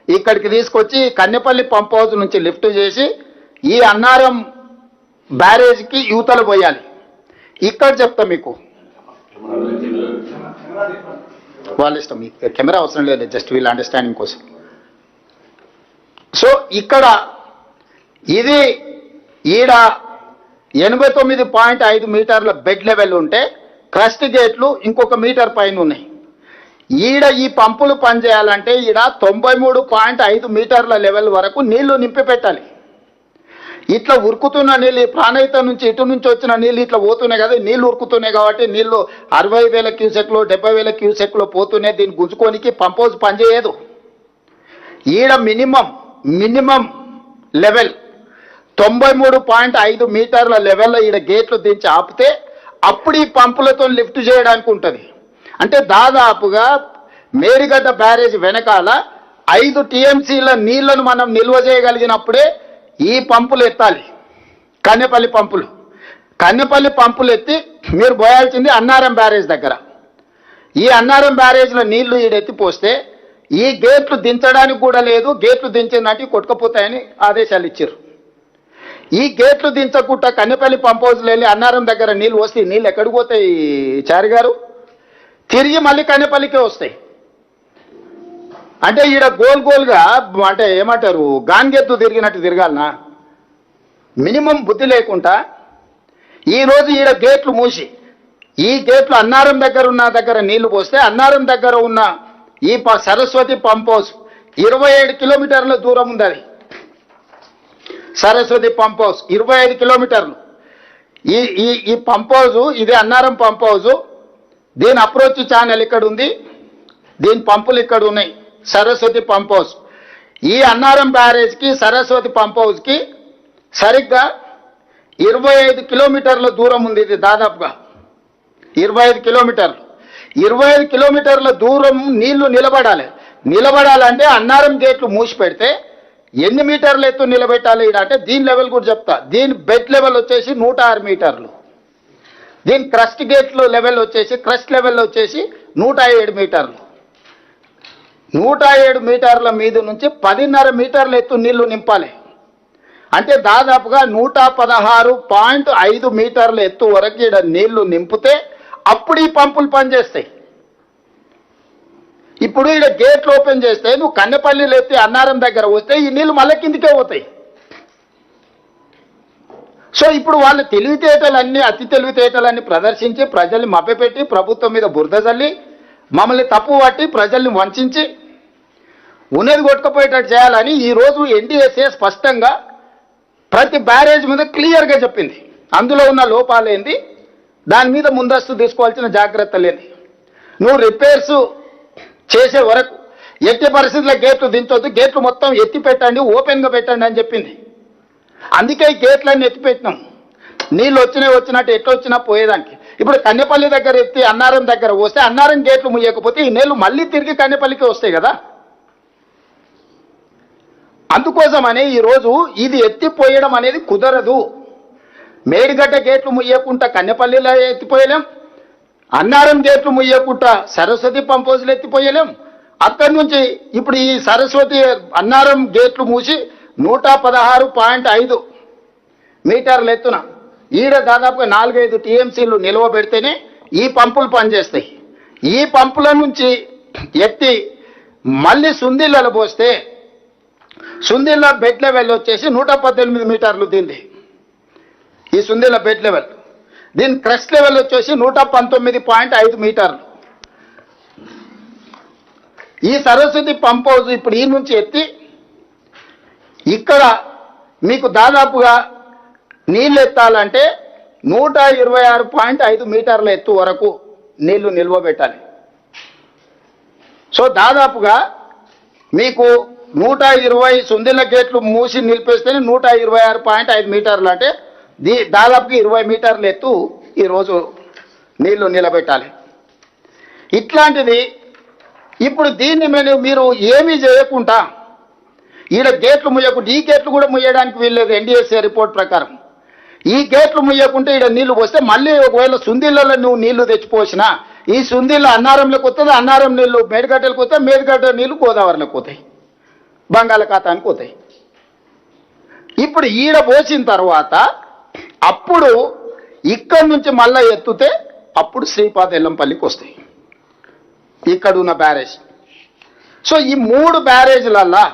Speaker 1: ఇక్కడికి తీసుకొచ్చి కన్నెపల్లి పంప్ హౌస్ నుంచి లిఫ్ట్ చేసి ఈ అన్నారం బ్యారేజ్కి యువతలు పోయాలి. ఇక్కడ చెప్తా మీకు, వాళ్ళ ఇష్టం, కెమెరా అవసరం లేదు, జస్ట్ వీళ్ళ అండర్స్టాండింగ్ కోసం. సో ఇక్కడ ఇది ఈడ 89.5 మీటర్ల బెడ్ లెవెల్ ఉంటే క్రస్ట్ గేట్లు ఇంకొక మీటర్ పైన ఉన్నాయి. ఈడ ఈ పంపులు పనిచేయాలంటే ఈడ 93.5 మీటర్ల లెవెల్ వరకు నీళ్లు నింపి పెట్టాలి. ఇట్లా ఉరుకుతున్న నీళ్ళు, ప్రాణహిత నుంచి ఇటు నుంచి వచ్చిన నీళ్ళు ఇట్లా పోతున్నాయి కదా, నీళ్లు ఉరుకుతున్నాయి కాబట్టి నీళ్లు 60,000 క్యూసెక్లు 70,000 క్యూసెక్లు పోతున్నాయి. దీన్ని గుంజుకోనికి పంప్ హౌస్ పనిచేయదు. ఈడ మినిమం లెవెల్ 93.5 మీటర్ల లెవెల్లో ఈడ గేట్లు దించి ఆపితే అప్పుడు ఈ పంపులతో లిఫ్ట్ చేయడానికి ఉంటుంది. అంటే దాదాపుగా మేడిగడ్డ బ్యారేజ్ వెనకాల 5 టీఎంసీల నీళ్లను మనం నిల్వ చేయగలిగినప్పుడే ఈ పంపులు ఎత్తాలి. కన్నెపల్లి పంపులు ఎత్తి మీరు పోయాల్సింది అన్నారం బ్యారేజ్ దగ్గర. ఈ అన్నారం బ్యారేజ్లో నీళ్లు ఈడెత్తిపోస్తే ఈ గేట్లు దించడానికి కూడా లేదు. గేట్లు దించినట్టు కొట్టుకుపోతాయని ఆదేశాలు ఇచ్చారు. ఈ గేట్లు దించకుండా కన్నెపల్లి పంప్ హౌస్లో వెళ్ళి అన్నారం దగ్గర నీళ్ళు వస్తాయి. నీళ్ళు ఎక్కడికి పోతాయి చారి గారు? తిరిగి మళ్ళీ కన్నెపల్లికే వస్తాయి. అంటే ఈడ గోల్గా అంటే ఏమంటారు, గాన్గెత్తు తిరిగినట్టు తిరగాలనా? మినిమం బుద్ధి లేకుండా ఈరోజు ఈడ గేట్లు మూసి ఈ గేట్లు అన్నారం దగ్గర నీళ్లు పోస్తే అన్నారం దగ్గర ఉన్న ఈ సరస్వతి పంప్ హౌస్ 27 కిలోమీటర్ల దూరం ఉంది. అది సరస్వతి పంప్ హౌస్ 25 కిలోమీటర్లు. ఈ పంప్ హౌస్, ఇది అన్నారం పంప్ హౌస్. దీని అప్రోచ్ ఛానల్ ఇక్కడ ఉంది, దీని పంపులు ఇక్కడ ఉన్నాయి. సరస్వతి పంప్ హౌస్ ఈ అన్నారం బ్యారేజ్కి సరస్వతి పంప్ హౌస్కి సరిగ్గా 25 కిలోమీటర్ల దూరం ఉంది. ఇది దాదాపుగా 25 కిలోమీటర్లు. 25 కిలోమీటర్ల దూరం నీళ్లు నిలబడాలంటే అన్నారం గేట్లు మూసి పెడితే ఎన్ని మీటర్లు ఎత్తు నిలబెట్టాలి అంటే దీని లెవెల్ కూడా చెప్తా. దీని బెడ్ లెవెల్ వచ్చేసి 106 మీటర్లు. దీని క్రస్ట్ గేట్లు లెవెల్ వచ్చేసి 107 మీటర్లు. 107 మీటర్ల మీద నుంచి 10.5 మీటర్ల ఎత్తు నీళ్లు నింపాలి. అంటే దాదాపుగా 116.5 మీటర్ల ఎత్తు వరకు ఇక్కడ నీళ్లు నింపితే అప్పుడు ఈ పంపులు పనిచేస్తాయి. ఇప్పుడు ఇక్కడ గేట్లు ఓపెన్ చేస్తే నువ్వు కన్నెపల్లిలో ఎత్తి అన్నారం దగ్గర వస్తే ఈ నీళ్లు మళ్ళీ కిందికే పోతాయి. సో ఇప్పుడు వాళ్ళ అతి తెలివితేటలన్నీ ప్రదర్శించి ప్రజల్ని మభ్యపెట్టి ప్రభుత్వం మీద బురద జల్లి మమ్మల్ని తప్పు పట్టి ప్రజల్ని వంచి ఉన్నది కొట్టుకుపోయేటట్టు చేయాలని ఈరోజు ఎన్డీఎస్ఏ స్పష్టంగా ప్రతి బ్యారేజ్ మీద క్లియర్గా చెప్పింది. అందులో ఉన్న లోపాలేంది, దాని మీద ముందస్తు తీసుకోవాల్సిన జాగ్రత్తలేంది. నువ్వు రిపేర్స్ చేసే వరకు ఎట్టి పరిస్థితుల్లో గేట్లు దించొద్దు, గేట్లు మొత్తం ఎత్తి పెట్టండి, ఓపెన్గా పెట్టండి అని చెప్పింది. అందుకే ఈ గేట్లన్నీ ఎత్తిపెట్టినాం. నీళ్ళు వచ్చినట్టు ఎట్లా వచ్చినా పోయేదానికి. ఇప్పుడు కన్నెపల్లి దగ్గర ఎత్తి అన్నారం దగ్గర వస్తే అన్నారం గేట్లు ముయ్యకపోతే ఈ నీళ్లు మళ్ళీ తిరిగి కన్నెపల్లికి వస్తాయి కదా. అందుకోసమనే ఈరోజు ఇది ఎత్తిపోయడం అనేది కుదరదు. మేడిగడ్డ గేట్లు ముయ్యకుండా కన్నెపల్లిలో ఎత్తిపోయలేం, అన్నారం గేట్లు ముయ్యకుండా సరస్వతి పంప్ హౌస్లో ఎత్తిపోయలేం. అక్కడి నుంచి ఇప్పుడు ఈ సరస్వతి అన్నారం గేట్లు మూసి 116.5 మీటర్ల ఎత్తున ఈడ దాదాపుగా 4-5 టీఎంసీలు నిల్వ పెడితేనే ఈ పంపులు పనిచేస్తాయి. ఈ పంపుల నుంచి ఎత్తి మళ్ళీ సుందిళ్ళలో పోస్తే సుందిళ్ళ బెడ్ లెవెల్ వచ్చేసి 118 మీటర్లు. దీనిది ఈ సుందిళ్ళ బెడ్ లెవెల్. దీని క్రస్ట్ లెవెల్ వచ్చేసి 119.5 మీటర్లు. ఈ సరస్వతి పంప్ హౌస్ ఇప్పుడు ఈ నుంచి ఎత్తి ఇక్కడ మీకు దాదాపుగా నీళ్ళు ఎత్తాలంటే 126.5 మీటర్ల ఎత్తు వరకు నీళ్లు నిల్వ పెట్టాలి. సో దాదాపుగా మీకు 120 సుందిళ్ళ గేట్లు మూసి నిలిపేస్తేనే 126.5 మీటర్లు, అంటే దాదాపుగా 20 మీటర్ల ఎత్తు ఈరోజు నీళ్లు నిలబెట్టాలి. ఇట్లాంటిది ఇప్పుడు దీన్ని మీరు ఏమీ చేయకుండా ఈడ గేట్లు ముయ్యకుండా, ఈ గేట్లు కూడా ముయ్యడానికి వీల్లేదు ఎన్డీఎస్ఏ రిపోర్ట్ ప్రకారం. ఈ గేట్లు ముయ్యకుంటే ఈడ నీళ్లు పోస్తే మళ్ళీ ఒకవేళ సుందిళ్ళలో నువ్వు నీళ్లు తెచ్చిపోసినా ఈ సుందిళ్ళ అన్నారంలోకి వస్తుంది, అన్నారం నీళ్లు మేడిగడ్డలకు వస్తాయి, మేడిగడ్డ నీళ్లు గోదావరిలోకి పోతాయి, బంగాళాఖాతానికి పోతాయి. ఇప్పుడు ఈడ పోసిన తర్వాత అప్పుడు ఇక్కడి నుంచి మళ్ళా ఎత్తుతే అప్పుడు శ్రీపాద ఎల్లంపల్లికి వస్తాయి ఇక్కడ ఉన్న బ్యారేజ్. సో ఈ 3 బ్యారేజ్లల్లా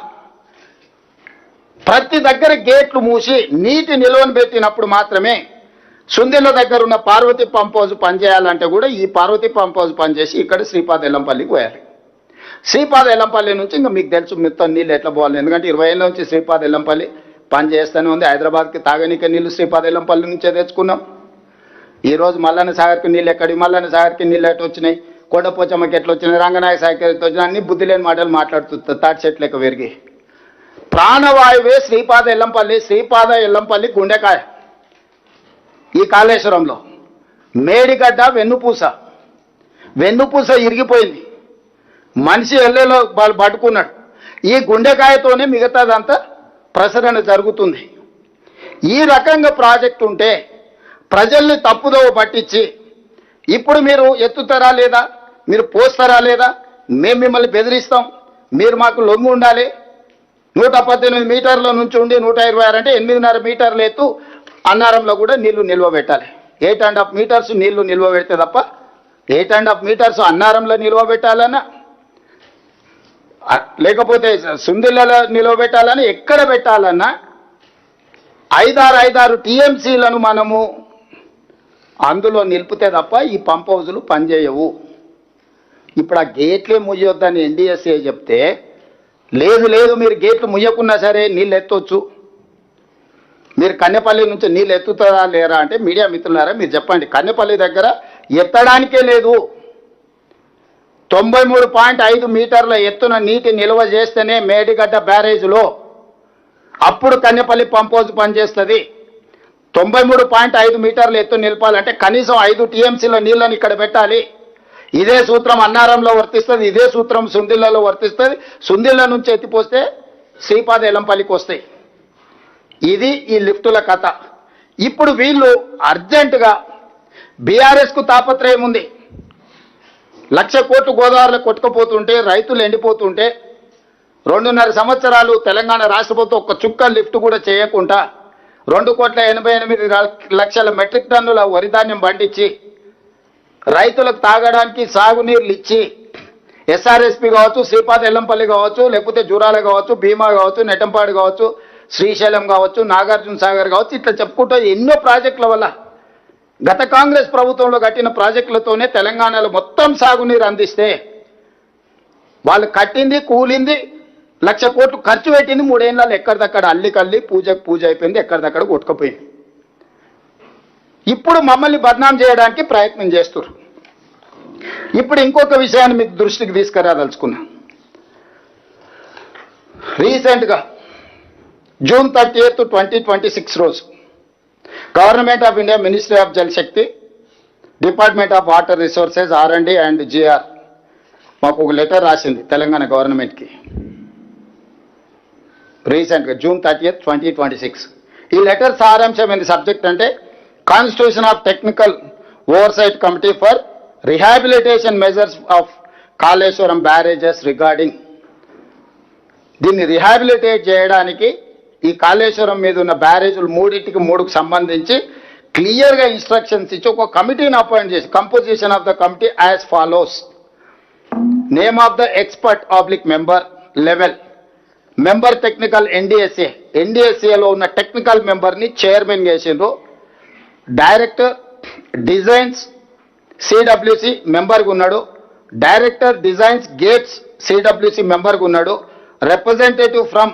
Speaker 1: ప్రతి దగ్గర గేట్లు మూసి నీటి నిల్వను పెట్టినప్పుడు మాత్రమే సుందిళ్ళ దగ్గర ఉన్న పార్వతీ పంప్ హౌస్ పనిచేయాలంటే కూడా ఈ పార్వతీ పంప్ హౌస్ పనిచేసి ఇక్కడ శ్రీపాద ఎల్లంపల్లికి పోయాలి. శ్రీపాద ఎల్లంపల్లి నుంచి ఇంకా మీకు తెలుసు మొత్తం నీళ్ళు ఎట్లా పోవాలి, ఎందుకంటే 20 ఏళ్ళ నుంచి శ్రీపాద ఎల్లంపల్లి పనిచేస్తూనే ఉంది. హైదరాబాద్కి తాగనీకే నీళ్లు శ్రీపాద ఎల్లంపల్లి నుంచే తెచ్చుకున్నాం. ఈరోజు మల్లన్న సాగర్కి నీళ్ళు ఎక్కడి, మల్లన్న సాగర్కి నీళ్ళు ఎట్లా వచ్చినాయి, కొండపోచమ్మకి ఎట్లా వచ్చినాయి, రంగనాయక సాగర్కి ఎట్లా వచ్చినాయి, అన్ని బుద్ధి లేని మాటలు మాట్లాడుతుంది తాటి చెట్లు లెక్క పెరిగి. ప్రాణవాయువే శ్రీపాద ఎల్లంపల్లి. శ్రీపాద ఎల్లంపల్లి గుండెకాయ ఈ కాళేశ్వరంలో. మేడిగడ్డ వెన్నుపూస ఇరిగిపోయింది, మనిషి ఎల్లెలో వాళ్ళు పట్టుకున్నాడు. ఈ గుండెకాయతోనే మిగతాదంతా ప్రసరణ జరుగుతుంది. ఈ రకంగా ప్రాజెక్టు ఉంటే ప్రజల్ని తప్పుదోవ పట్టించి ఇప్పుడు మీరు ఎత్తుతారా లేదా, మీరు పోస్తారా లేదా, మేము మిమ్మల్ని బెదిరిస్తాం, మీరు మాకు లొంగి ఉండాలి, 118 మీటర్ల నుంచి ఉండి 126 అంటే 8.5 మీటర్లు ఎత్తు అన్నారంలో కూడా నీళ్లు నిల్వ పెట్టాలి. 8.5 మీటర్స్ నీళ్లు నిల్వ పెడితే తప్ప 8.5 మీటర్స్ అన్నారంలో నిల్వ పెట్టాలన్నా లేకపోతే సుందిళ్ళలో నిల్వ పెట్టాలని ఎక్కడ పెట్టాలన్నా 5-6 టీఎంసీలను మనము అందులో నిలిపితే తప్ప ఈ పంప్ హౌజులు పనిచేయవు. ఇప్పుడు ఆ గేట్లే ముయ్యొద్దని ఎన్డీఎస్ఏ చెప్తే లేదు మీరు గేట్లు ముయ్యకున్నా సరే నీళ్ళు ఎత్తవచ్చు, మీరు కన్నెపల్లి నుంచి నీళ్ళు ఎత్తుతారా లేరా అంటే మీడియా మిత్రులారా మీరు చెప్పండి. కన్నెపల్లి దగ్గర ఎత్తడానికే లేదు. 93.5 మీటర్ల ఎత్తున నీటి నిల్వ చేస్తేనే మేడిగడ్డ బ్యారేజ్లో అప్పుడు కన్నెపల్లి పంప్ హౌస్ పనిచేస్తుంది. 93.5 మీటర్ల ఎత్తు నిలపాలంటే కనీసం 5 టీఎంసీల నీళ్ళని ఇక్కడ పెట్టాలి. ఇదే సూత్రం అన్నారంలో వర్తిస్తుంది, ఇదే సూత్రం సుందిళ్ళలో వర్తిస్తుంది. సుందిళ్ళ నుంచి ఎత్తిపోస్తే శ్రీపాద ఎల్లంపల్లికి వస్తాయి. ఇది ఈ లిఫ్టుల కథ. ఇప్పుడు వీళ్ళు అర్జెంటుగా బీఆర్ఎస్కు తాపత్రయం ఉంది. 1,00,000 కోట్లు గోదావరిలో కొట్టుకుపోతుంటే, రైతులు ఎండిపోతుంటే, 2.5 సంవత్సరాలు తెలంగాణ రాష్ట్ర ప్రభుత్వం ఒక్క చుక్క లిఫ్ట్ కూడా చేయకుండా 2,88,00,000 మెట్రిక్ టన్నుల వరిధాన్యం పండించి రైతులకు తాగడానికి సాగునీళ్ళు ఇచ్చి ఎస్ఆర్ఎస్పి కావచ్చు, శ్రీపాద ఎల్లంపల్లి కావచ్చు, లేకపోతే జూరాల కావచ్చు, భీమా కావచ్చు, నెట్టంపాడు కావచ్చు, శ్రీశైలం కావచ్చు, నాగార్జున సాగర్ కావచ్చు, ఇట్లా చెప్పుకుంటూ ఎన్నో ప్రాజెక్టుల వల్ల గత కాంగ్రెస్ ప్రభుత్వంలో కట్టిన ప్రాజెక్టులతోనే తెలంగాణలో మొత్తం సాగునీరు అందిస్తే వాళ్ళు కట్టింది కూలింది 1,00,000 కోట్లు ఖర్చు పెట్టింది 3 ఏళ్ళలో ఎక్కడిదక్కడ అల్లికల్లి పూజ అయిపోయింది, ఎక్కడిదక్కడ కొట్టుకుపోయింది. ఇప్పుడు మమ్మల్ని బద్నాం చేయడానికి ప్రయత్నం చేస్తారు. ఇప్పుడు ఇంకొక విషయాన్ని మీకు దృష్టికి తీసుకురాదలుచుకున్నా. రీసెంట్గా June 30th, 2026 రోజు government of India, ministry of Jal Shakti, department of water resources, R&D and GR మాకు ఒక లెటర్ రాసింది తెలంగాణ గవర్నమెంట్కి. రీసెంట్గా June 30th, 2026. ఈ లెటర్ సారాంశం ఏంది సబ్జెక్ట్ అంటే constitution of technical oversight committee for rehabilitation measures of Kaleshwaram barrages regarding. దీన్ని రిహాబిలిటేట్ చేయడానికి ఈ కాళేశ్వరం మీద ఉన్న బ్యారేజీలు 3కు సంబంధించి క్లియర్గా ఇన్స్ట్రక్షన్స్ ఇచ్చి ఒక కమిటీని అపాయింట్ చేసి, composition of the committee as follows. Name of the expert member level, member technical ఎన్డీఎస్ఏలో ఉన్న టెక్నికల్ మెంబర్ని చైర్మన్ చేసిండ్రు. డైరెక్టర్ డిజైన్స్ సిడబ్ల్యూసి మెంబర్గా ఉన్నాడు. డైరెక్టర్ డిజైన్స్ గేట్స్ సిడబ్ల్యూసి మెంబర్గా ఉన్నాడు. Representative from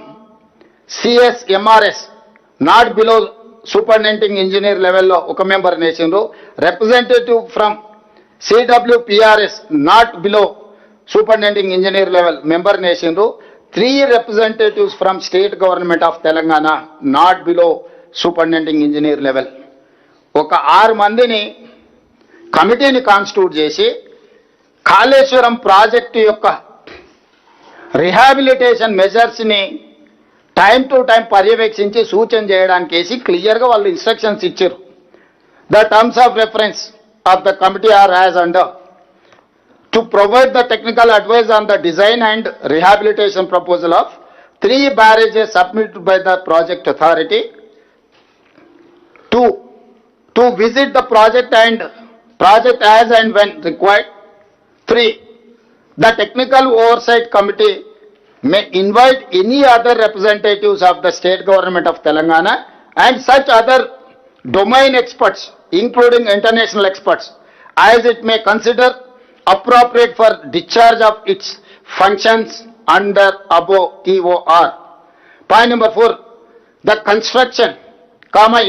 Speaker 1: CSMRS not below superintending engineer లెవెల్లో ఒక మెంబర్ నేసిండ్రు. Representative from CWPRS not below superintending engineer level member నేసిండ్రు. 3 representatives from state government of Telangana not below superintending engineer level. ఒక 6 మందిని కమిటీని constitute చేసి కాళేశ్వరం ప్రాజెక్టు యొక్క రిహాబిలిటేషన్ మెజర్స్ని టైం టు టైం పర్యవేక్షించి సూచన చేయడానికి వేసి క్లియర్గా వాళ్ళు ఇన్స్ట్రక్షన్స్ ఇచ్చారు. The terms of reference of the committee are as under to provide the technical advice on the design and rehabilitation proposal of 3 barrages submitted by the project authority to visit the project as and when required. 3, the technical oversight committee may invite any other representatives of the state government of Telangana and such other domain experts, including international experts, as it may consider appropriate for discharge of its functions under above TOR. Point number 4, the construction,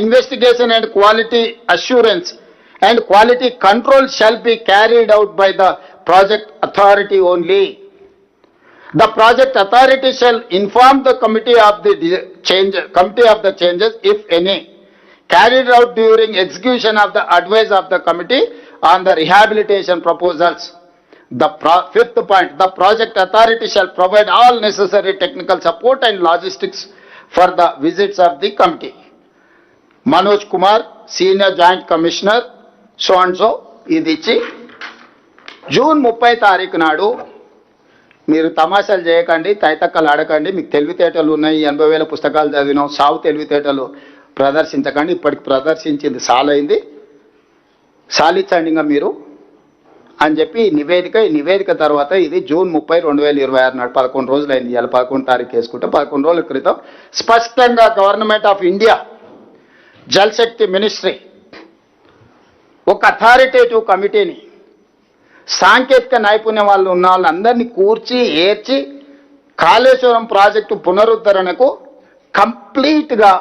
Speaker 1: investigation and quality assurance and quality control shall be carried out by the project authority only. The project authority shall inform the committee of the changes, if any, carried out during execution of the advice of the committee on the rehabilitation proposals. The 5th point, the project authority shall provide all necessary technical support and logistics for the visits of the committee. Manoj Kumar, Senior Joint Commissioner, so and so, ఇది ఇచ్చి June 30 తారీఖు నాడు మీరు తమాషాలు చేయకండి, తైతక్కలు ఆడకండి, మీకు తెలివితేటలు ఉన్నాయి, 80,000 పుస్తకాలు చదివినాం, సావు తెలివితేటలు ప్రదర్శించకండి, ఇప్పటికి ప్రదర్శించింది సాలైంది, సాలించండి ఇంకా మీరు అని చెప్పి ఈ నివేదిక తర్వాత ఇది జూన్ 30, 2026 నాడు 11 రోజులు అయింది. ఇవాళ 11 తారీఖు వేసుకుంటే 11 రోజుల క్రితం స్పష్టంగా government of India Jal Shakti ministry ఒక అథారిటేటివ్ కమిటీని, సాంకేతిక నైపుణ్యం వాళ్ళు ఉన్న వాళ్ళందరినీ కూర్చి ఏర్చి కాళేశ్వరం ప్రాజెక్టు పునరుద్ధరణకు కంప్లీట్గా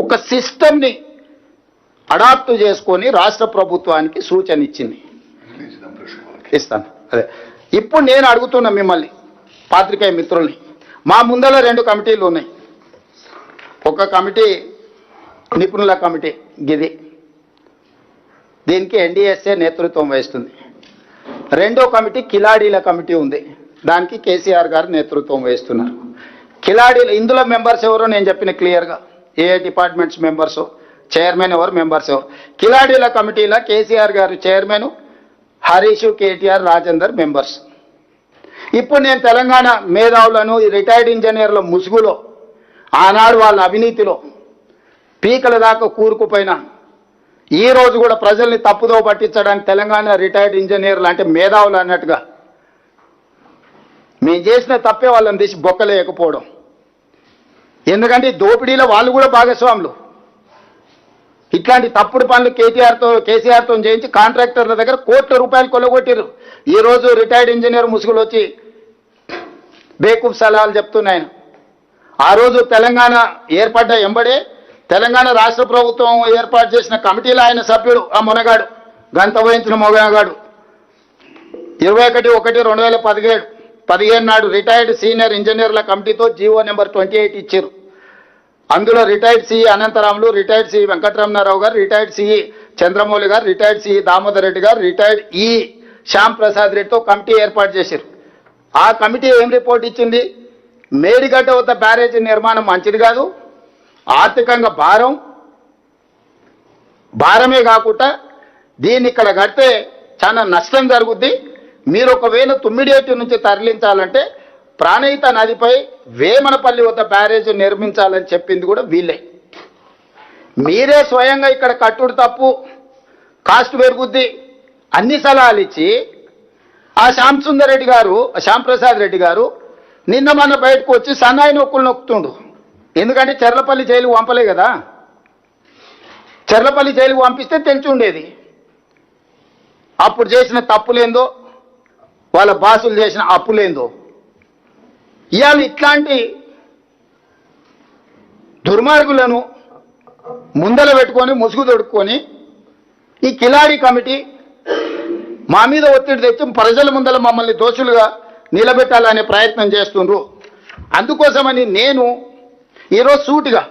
Speaker 1: ఒక సిస్టమ్ని అడాప్ట్ చేసుకొని రాష్ట్ర ప్రభుత్వానికి సూచన ఇచ్చింది. ఇస్తాను. అదే ఇప్పుడు నేను అడుగుతున్నా మిమ్మల్ని పాత్రికేయ మిత్రుల్ని, మా ముందర 2 కమిటీలు ఉన్నాయి. ఒక కమిటీ నిపుణుల కమిటీ గిది, దీనికి ఎన్డీఎస్ఏ నేతృత్వం వహిస్తుంది. రెండో కమిటీ కిలాడీల కమిటీ ఉంది, దానికి కేసీఆర్ గారు నేతృత్వం వహిస్తున్నారు. కిలాడీలు ఇందులో మెంబర్స్ ఎవరో నేను చెప్పిన క్లియర్గా, ఏ డిపార్ట్మెంట్స్ మెంబర్స్, చైర్మన్ ఎవరు, మెంబర్స్ ఎవరు. కిలాడీల కమిటీలో కేసీఆర్ గారు చైర్మన్, హరీష్, కేటీఆర్, రాజేందర్ మెంబర్స్. ఇప్పుడు నేను తెలంగాణ మేధావులను, రిటైర్డ్ ఇంజనీర్ల ముసుగులో, ఆనాడు వాళ్ళ అవినీతిలో పీకల దాకా కూరుకుపోయినా ఈ రోజు కూడా ప్రజల్ని తప్పుదో పట్టించడానికి తెలంగాణ రిటైర్డ్ ఇంజనీర్లు అంటే మేధావులు అన్నట్టుగా మేము చేసిన తప్పే వాళ్ళని తీసి బొక్కలేయకపోవడం. ఎందుకంటే దోపిడీలో వాళ్ళు కూడా భాగస్వాములు. ఇట్లాంటి తప్పుడు పనులు కేసీఆర్తో చేయించి కాంట్రాక్టర్ల దగ్గర కోట్ల రూపాయలు కొల్లగొట్టారు. ఈరోజు రిటైర్డ్ ఇంజనీర్ ముసుగులు వచ్చి బేకూఫ్ సలహాలు చెప్తున్నాయన. ఆ రోజు తెలంగాణ ఏర్పడ్డ ఎంబడే తెలంగాణ రాష్ట్ర ప్రభుత్వం ఏర్పాటు చేసిన కమిటీలో ఆయన సభ్యుడు, ఆ మొనగాడు, గంత వహించిన మొనగాడు. 21/1/2017 నాడు రిటైర్డ్ సీనియర్ ఇంజనీర్ల కమిటీతో జీవో నెంబర్ 28 ఇచ్చారు. అందులో retired CE Anantharamulu, retired CE Venkataramanarao గారు, రిటైర్డ్ సిఈ చంద్రమౌళి గారు, రిటైర్డ్ సిఈ దామోదర్ రెడ్డి గారు, రిటైర్డ్ ఈ శ్యామ్ ప్రసాద్ రెడ్డితో కమిటీ ఏర్పాటు చేశారు. ఆ కమిటీ ఏం రిపోర్ట్ ఇచ్చింది? మేడిగడ్డ వద్ద బ్యారేజీ నిర్మాణం మంచిది కాదు, ఆర్థికంగా భారమే కాకుండా దీన్ని ఇక్కడ కడితే చాలా నష్టం జరుగుద్ది. మీరు ఒకవేళ తుమ్మిడియేటి నుంచి తరలించాలంటే ప్రాణహిత నదిపై వేమనపల్లి వద్ద బ్యారేజ్ నిర్మించాలని చెప్పింది కూడా వీళ్ళే. మీరే స్వయంగా ఇక్కడ కట్టుడు తప్పు, కాస్ట్ పెరుగుద్ది, అన్ని సలహాలు ఇచ్చి ఆ శ్యాంప్రసాద్ రెడ్డి గారు నిన్న మన బయటకు వచ్చి సన్నాయి నొక్కులు నొక్కుతుండు. ఎందుకంటే చెర్లపల్లి జైలుకు పంపలే కదా, చెర్లపల్లి జైలుకు పంపిస్తే తెలిసి ఉండేది అప్పుడు చేసిన తప్పులేందో, వాళ్ళ బాసులు చేసిన అప్పులేందో. ఇవాళ ఇట్లాంటి దుర్మార్గులను ముందల పెట్టుకొని ముసుగు తొడుక్కొని ఈ కిలాడి కమిటీ మా మీద ఒత్తిడి తెచ్చి ప్రజల ముందల మమ్మల్ని దోషులుగా నిలబెట్టాలనే ప్రయత్నం చేస్తుండ్రు. అందుకోసమని నేను ఈరోజు సూటిగా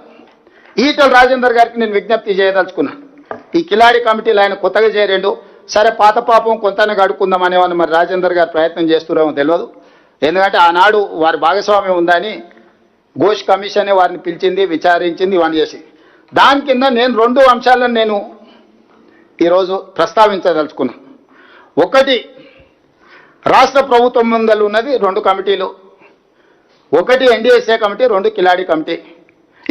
Speaker 1: ఈటల రాజేందర్ గారికి నేను విజ్ఞప్తి చేయదలుచుకున్నాను. ఈ కిలాడి కమిటీలు ఆయన కొత్తగా చేరేండు, సరే పాత పాపం కొంతనే గడుక్కుందాం అనేవాళ్ళు మరి రాజేందర్ గారు ప్రయత్నం చేస్తున్నారో తెలియదు. ఎందుకంటే ఆనాడు వారి భాగస్వామ్యం ఉందని ఘోష్ కమిషనే వారిని పిలిచింది, విచారించింది, ఇవన్నీ చేసి దాని కింద నేను 2 అంశాలను నేను ఈరోజు ప్రస్తావించదలుచుకున్నాను. ఒకటి, రాష్ట్ర ప్రభుత్వం ముందలు ఉన్నది 2 కమిటీలు. ఒకటి ఎన్డీఎస్ఏ కమిటీ, రెండు కిలాడి కమిటీ.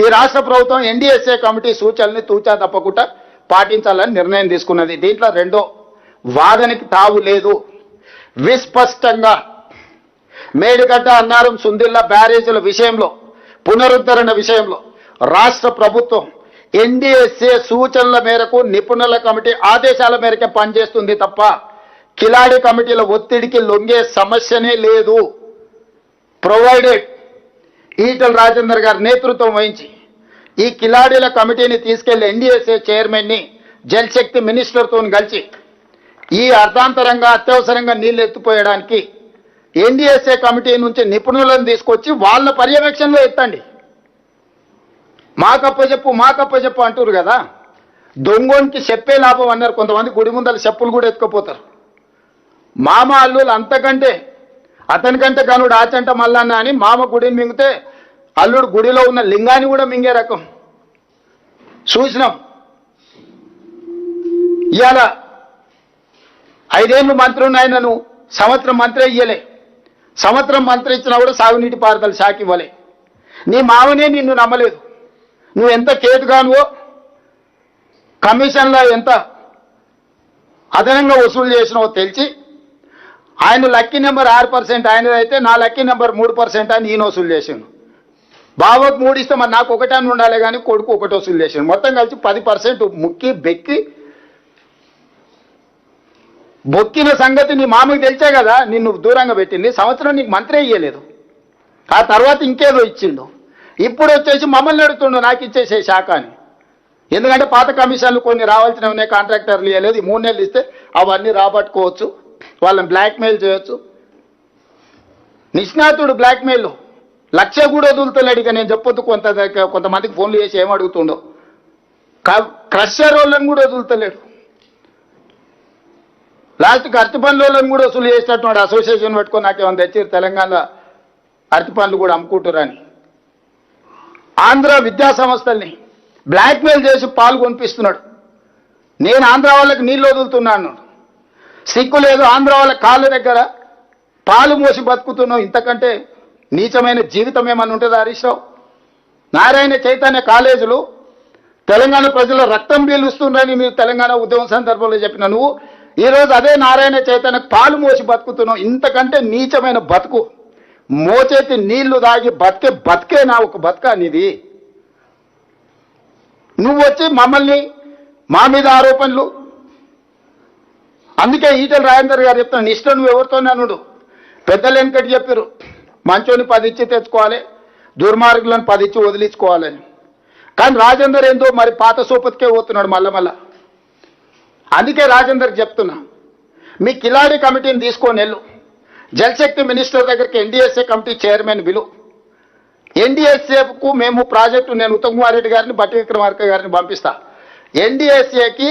Speaker 1: ఈ రాష్ట్ర ప్రభుత్వం ఎన్డీఎస్ఏ కమిటీ సూచనల్ని తూచా తప్పకుండా పాటించాలని నిర్ణయం తీసుకున్నది. దీంట్లో రెండో వాదనకి తావు లేదు. విస్పష్టంగా మేడిగడ్డ, అన్నారం, సుందిల్ల బ్యారేజీల విషయంలో, పునరుద్ధరణ విషయంలో రాష్ట్ర ప్రభుత్వం ఎన్డీఎస్ఏ సూచనల మేరకు నిపుణుల కమిటీ ఆదేశాల మేరకే పనిచేస్తుంది తప్ప కిలాడి కమిటీల ఒత్తిడికి లొంగే సమస్యనే లేదు. ప్రొవైడెడ్ ఈటల రాజేందర్ గారి నేతృత్వం వహించి ఈ కిలాడీల కమిటీని తీసుకెళ్లి ఎన్డీఎస్ఏ చైర్మన్ని జలశక్తి మినిస్టర్తో కలిసి ఈ అర్ధాంతరంగా అత్యవసరంగా నీళ్లు ఎత్తిపోయడానికి ఎన్డీఎస్ఏ కమిటీ నుంచి నిపుణులను తీసుకొచ్చి వాళ్ళ పర్యవేక్షణలో ఎత్తండి. మాకప్పచెప్పు అంటారు కదా, దొంగోనికి చెప్పే లాభం అన్నారు. కొంతమంది గుడి ముందర చెప్పులు కూడా ఎత్తుకుపోతారు. మామ అల్లులు అంతకంటే అతనికంటే గనుడు ఆచంట మల్లన్న అని మామ గుడిని మింగితే అల్లుడు గుడిలో ఉన్న లింగాన్ని కూడా మింగే రకం చూసినాం. ఇవాళ 5 ఏళ్ళు మంత్రి ఉన్నాయనను సంవత్సరం మంత్రి ఇయ్యలే. సంవత్సరం మంత్రి ఇచ్చినా కూడా సాగునీటి పారుదల శాఖ ఇవ్వలే. నీ మామనే నిన్ను నమ్మలేదు. నువ్వు ఎంత కేటుగానువో, కమిషన్లో ఎంత అదనంగా వసూలు చేసినావో తెలిసి ఆయన లక్కీ నెంబర్ 6% ఆయనదైతే నా లక్కీ నెంబర్ 3% అని ఈయన వసూలు చేసాను. బావకు 3 ఇస్తే మరి నాకు 1 అని ఉండాలి కానీ కొడుకు 1 వసూలు చేసాను. మొత్తం కలిసి 10% ముక్కి బెక్కి బొక్కిన సంగతి నీ మామకి తెలిసే కదా నిన్ను దూరంగా పెట్టింది. సంవత్సరం నీకు మంత్రి ఇయ్యలేదు. ఆ తర్వాత ఇంకేదో ఇచ్చిండు. ఇప్పుడు వచ్చేసి మమ్మల్ని అడుగుతుండు నాకు ఇచ్చేసే శాఖ అని. ఎందుకంటే పాత కమిషన్లు కొన్ని రావాల్సినవి ఉన్నాయి, కాంట్రాక్టర్లు ఇవ్వలేదు. 3 నెలలు ఇస్తే అవన్నీ రాబట్టుకోవచ్చు, వాళ్ళని బ్లాక్మెయిల్ చేయొచ్చు. నిష్ణాతుడు బ్లాక్మెయిల్ 1,00,000 కూడా వదులుతలేడు. ఇక నేను చెప్పొద్దు కొంతమందికి ఫోన్లు చేసి ఏమడుగుతుండో. క్రషర్ వాళ్ళని కూడా వదులుతలేడు. లాస్ట్కి అరటి పండ్లను కూడా వసూలు చేసేటటువంటి అసోసియేషన్ పెట్టుకొని నాకేమైనా తెచ్చారు తెలంగాణ అరటి పండ్లు కూడా అమ్ముకుంటారని. ఆంధ్ర విద్యా సంస్థల్ని బ్లాక్మెయిల్ చేసి పాలు కొనిపిస్తున్నాడు. నేను ఆంధ్ర వాళ్ళకి నీళ్ళు వదులుతున్నాను, సిగ్గు లేదు. ఆంధ్ర వాళ్ళ కాళ్ళ దగ్గర పాలు మోసి బతుకుతున్నావు. ఇంతకంటే నీచమైన జీవితం ఏమన్నా ఉంటుందా హరీష్ రావు? నారాయణ చైతన్య కాలేజీలు తెలంగాణ ప్రజల రక్తం పీలుస్తుందని మీరు తెలంగాణ ఉద్యమం సందర్భంలో చెప్పిన నువ్వు ఈరోజు అదే నారాయణ చైతన్య పాలు మోసి బతుకుతున్నావు. ఇంతకంటే నీచమైన బతుకు, మోచేతి నీళ్లు దాగి బతికే నా ఒక బతుక అనేది. నువ్వు వచ్చి మమ్మల్ని మా మీద ఆరోపణలు. అందుకే ఈటల రాజేందర్ గారు చెప్తాను, ఇష్టం నువ్వు ఎవరితోనే అనుడు. పెద్దలు వెనకటి చెప్పారు, మంచోని 10 ఇచ్చి తెచ్చుకోవాలి, దుర్మార్గులను 10 ఇచ్చి వదిలించుకోవాలని. కానీ రాజేందర్ ఏందో మరి పాత సోపతికే పోతున్నాడు మళ్ళా. అందుకే రాజేందర్ చెప్తున్నా, మీ కిలాడి కమిటీని తీసుకొని వెళ్ళు, జలశక్తి మినిస్టర్ దగ్గరికి ఎన్డీఎస్ఏ కమిటీ చైర్మన్ విలు. ఎన్డీఎస్ఏకు మేము ప్రాజెక్టు, నేను ఉత్తమ్ కుమార్ రెడ్డి గారిని, బట్టి విక్రమార్క గారిని పంపిస్తా. ఎన్డీఎస్ఏకి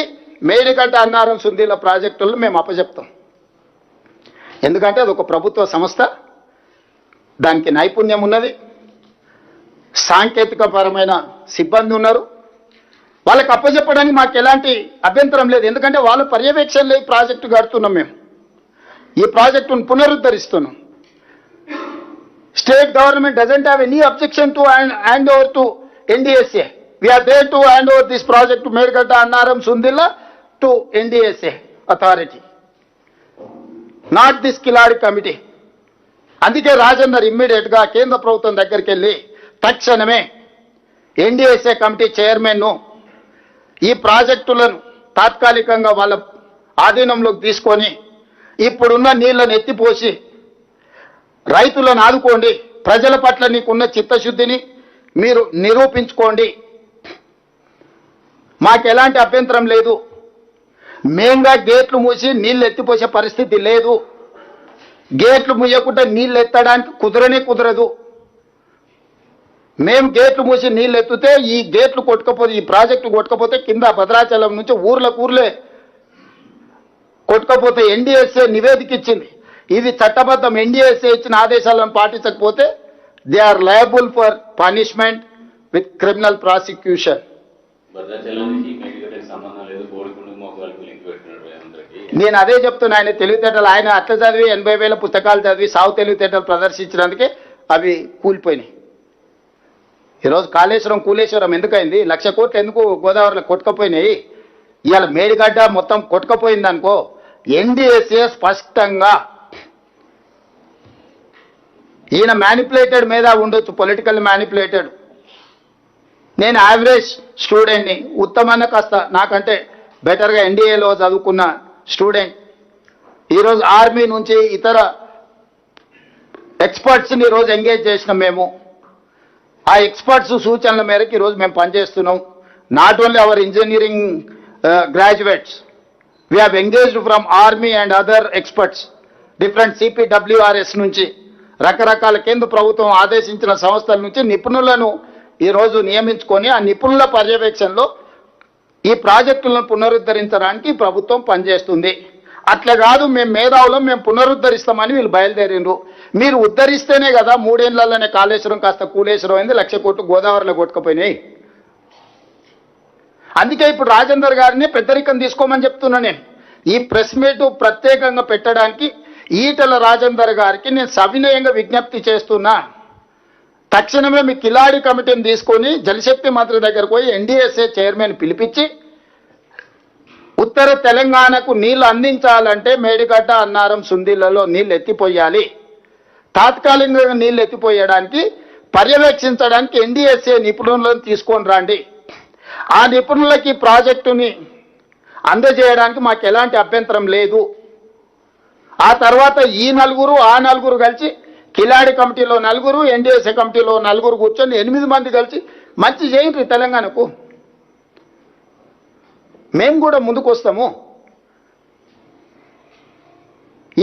Speaker 1: మేడిగడ్డ, అన్నారం, సుందిల్ల ప్రాజెక్టులను మేము అప్పచెప్తాం. ఎందుకంటే అది ఒక ప్రభుత్వ సంస్థ, దానికి నైపుణ్యం ఉన్నది, సాంకేతికపరమైన సిబ్బంది ఉన్నారు. వాళ్ళకి అప్పచెప్పడానికి మాకు ఎలాంటి అభ్యంతరం లేదు. ఎందుకంటే వాళ్ళ పర్యవేక్షణలో ఈ ప్రాజెక్టు కడుతున్నాం. మేము ఈ ప్రాజెక్టును పునరుద్ధరిస్తున్నాం. State government doesn't have any objection to hand over to NDSA. We are there to hand over this project Medigadda, Annaram, Sundilla to NDSA authority, not this కిలాడి కమిటీ. అందుకే రాజేందర్ ఇమ్మీడియట్గా కేంద్ర ప్రభుత్వం దగ్గరికి వెళ్ళి తక్షణమే ఎన్డీఎస్ఏ కమిటీ చైర్మన్ను ఈ ప్రాజెక్టులను తాత్కాలికంగా వాళ్ళ ఆధీనంలోకి తీసుకొని ఇప్పుడున్న నీళ్లను ఎత్తిపోసి రైతులను ఆదుకోండి, ప్రజల పట్ల నీకున్న చిత్తశుద్ధిని మీరు నిరూపించుకోండి. మాకు ఎలాంటి అభ్యంతరం లేదు. మేంగా గేట్లు మూసి నీళ్ళు ఎత్తిపోసే పరిస్థితి లేదు. గేట్లు మూయకుండా నీళ్ళు ఎత్తడానికి కుదరదు. మేము గేట్లు మూసి నీళ్ళు ఎత్తితే ఈ గేట్లు కొట్టుకపోతే, ఈ ప్రాజెక్టు కొట్టుకపోతే కింద భద్రాచలం నుంచి ఊర్లే కొట్టుకపోతే ఎన్డీఎస్ఏ నివేదిక ఇచ్చింది. ఇది చట్టబద్ధం. ఎన్డీఎస్ఏ ఇచ్చిన ఆదేశాలను పాటించకపోతే they are liable for punishment with criminal prosecution. నేను అదే చెప్తున్నా. ఆయన తెలివితేటలు, ఆయన అట్లా చదివి 80,000 పుస్తకాలు చదివి సావు తెలివితేటలు ప్రదర్శించడానికి అవి కూలిపోయినాయి. ఈరోజు కాళేశ్వరం కూలేశ్వరం ఎందుకైంది? 1,00,000 కోట్లు ఎందుకు గోదావరిలో కొట్టుకపోయినాయి? ఇవాళ మేడిగడ్డ మొత్తం కొట్టుకపోయింది అనుకో, ఎన్డీఎస్ఏ స్పష్టంగా ఈయన మ్యానిపులేటెడ్ మీద ఉండొచ్చు, పొలిటికల్ మ్యానిపులేటెడ్. నేను యావరేజ్ స్టూడెంట్ని, ఉత్తమన్న కాస్త నాకంటే బెటర్గా ఎన్డీఏలో చదువుకున్న స్టూడెంట్. ఈరోజు ఆర్మీ నుంచి ఇతర ఎక్స్పర్ట్స్ని ఈరోజు ఎంగేజ్ చేసినాం మేము. ఆ ఎక్స్పర్ట్స్ సూచనల మేరకు ఈరోజు మేము పనిచేస్తున్నాం. Not only our engineering graduates, we have engaged from army and other experts, different CPWRS నుంచి, రకరకాల కేంద్ర ప్రభుత్వం ఆదేశించిన సంస్థల నుంచి నిపుణులను ఈరోజు నియమించుకొని ఆ నిపుణుల పర్యవేక్షణలో ఈ ప్రాజెక్టులను పునరుద్ధరించడానికి ప్రభుత్వం పనిచేస్తుంది. అట్లా కాదు మేము మేధావులం, మేము పునరుద్ధరిస్తామని వీళ్ళు బయలుదేరిండ్రు. మీరు ఉద్ధరిస్తేనే కదా 3 ఏళ్లలోనే కాళేశ్వరం కాస్త కూలేశ్వరం అయింది, 1,00,000 కోట్లు గోదావరిలో కొట్టుకుపోయినాయి. అందుకే ఇప్పుడు రాజేందర్ గారిని పెద్దరికం తీసుకోమని చెప్తున్నా. నేను ఈ ప్రెస్ మీట్ ప్రత్యేకంగా పెట్టడానికి ఈటల రాజేందర్ గారికి నేను సవినయంగా విజ్ఞప్తి చేస్తున్నా. తక్షణమే మీ కిలాడి కమిటీని తీసుకొని జలశక్తి మంత్రి దగ్గరకు పోయి ఎన్డీఎస్ఏ చైర్మన్ పిలిపించి ఉత్తర తెలంగాణకు నీళ్లు అందించాలంటే మేడిగడ్డ, అన్నారం, సుందిళ్లలో నీళ్లు ఎత్తిపోయాలి. తాత్కాలికంగా నీళ్లు ఎత్తిపోయడానికి పర్యవేక్షించడానికి ఎన్డీఎస్ఏ నిపుణులను తీసుకొని రండి. ఆ నిపుణులకి ప్రాజెక్టుని అందజేయడానికి మాకు ఎలాంటి అభ్యంతరం లేదు. ఆ తర్వాత ఈ నలుగురు ఆ నలుగురు కలిసి, కిలాడి కమిటీలో నలుగురు, ఎన్డీఎస్ఏ కమిటీలో నలుగురు కూర్చొని 8 మంది కలిసి మంచి చేయండి తెలంగాణకు. మేము కూడా ముందుకు వస్తాము.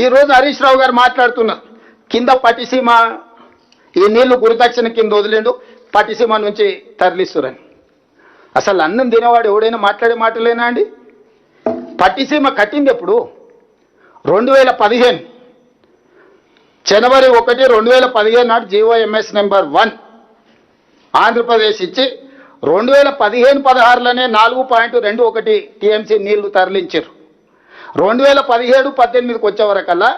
Speaker 1: ఈరోజు హరీష్ రావు గారు మాట్లాడుతున్నారు, కింద పట్టిసీమ ఈ నీళ్లు గురుదక్షిణ కింద వదిలేండు, పట్టిసీమ నుంచి తరలిస్తురని. అసలు అన్నం తినేవాడు ఎవడైనా మాట్లాడే మాటలేనా అండి? పట్టిసీమ కట్టింది ఎప్పుడు? 2015 జనవరి 1, 2015 నాడు జీవోఎంఎస్ నెంబర్ 1 ఆంధ్రప్రదేశ్ ఇచ్చి 2015-16లోనే 4.21 టీఎంసీ నీళ్లు తరలించారు. 2017-18కి వచ్చే వరకల్లా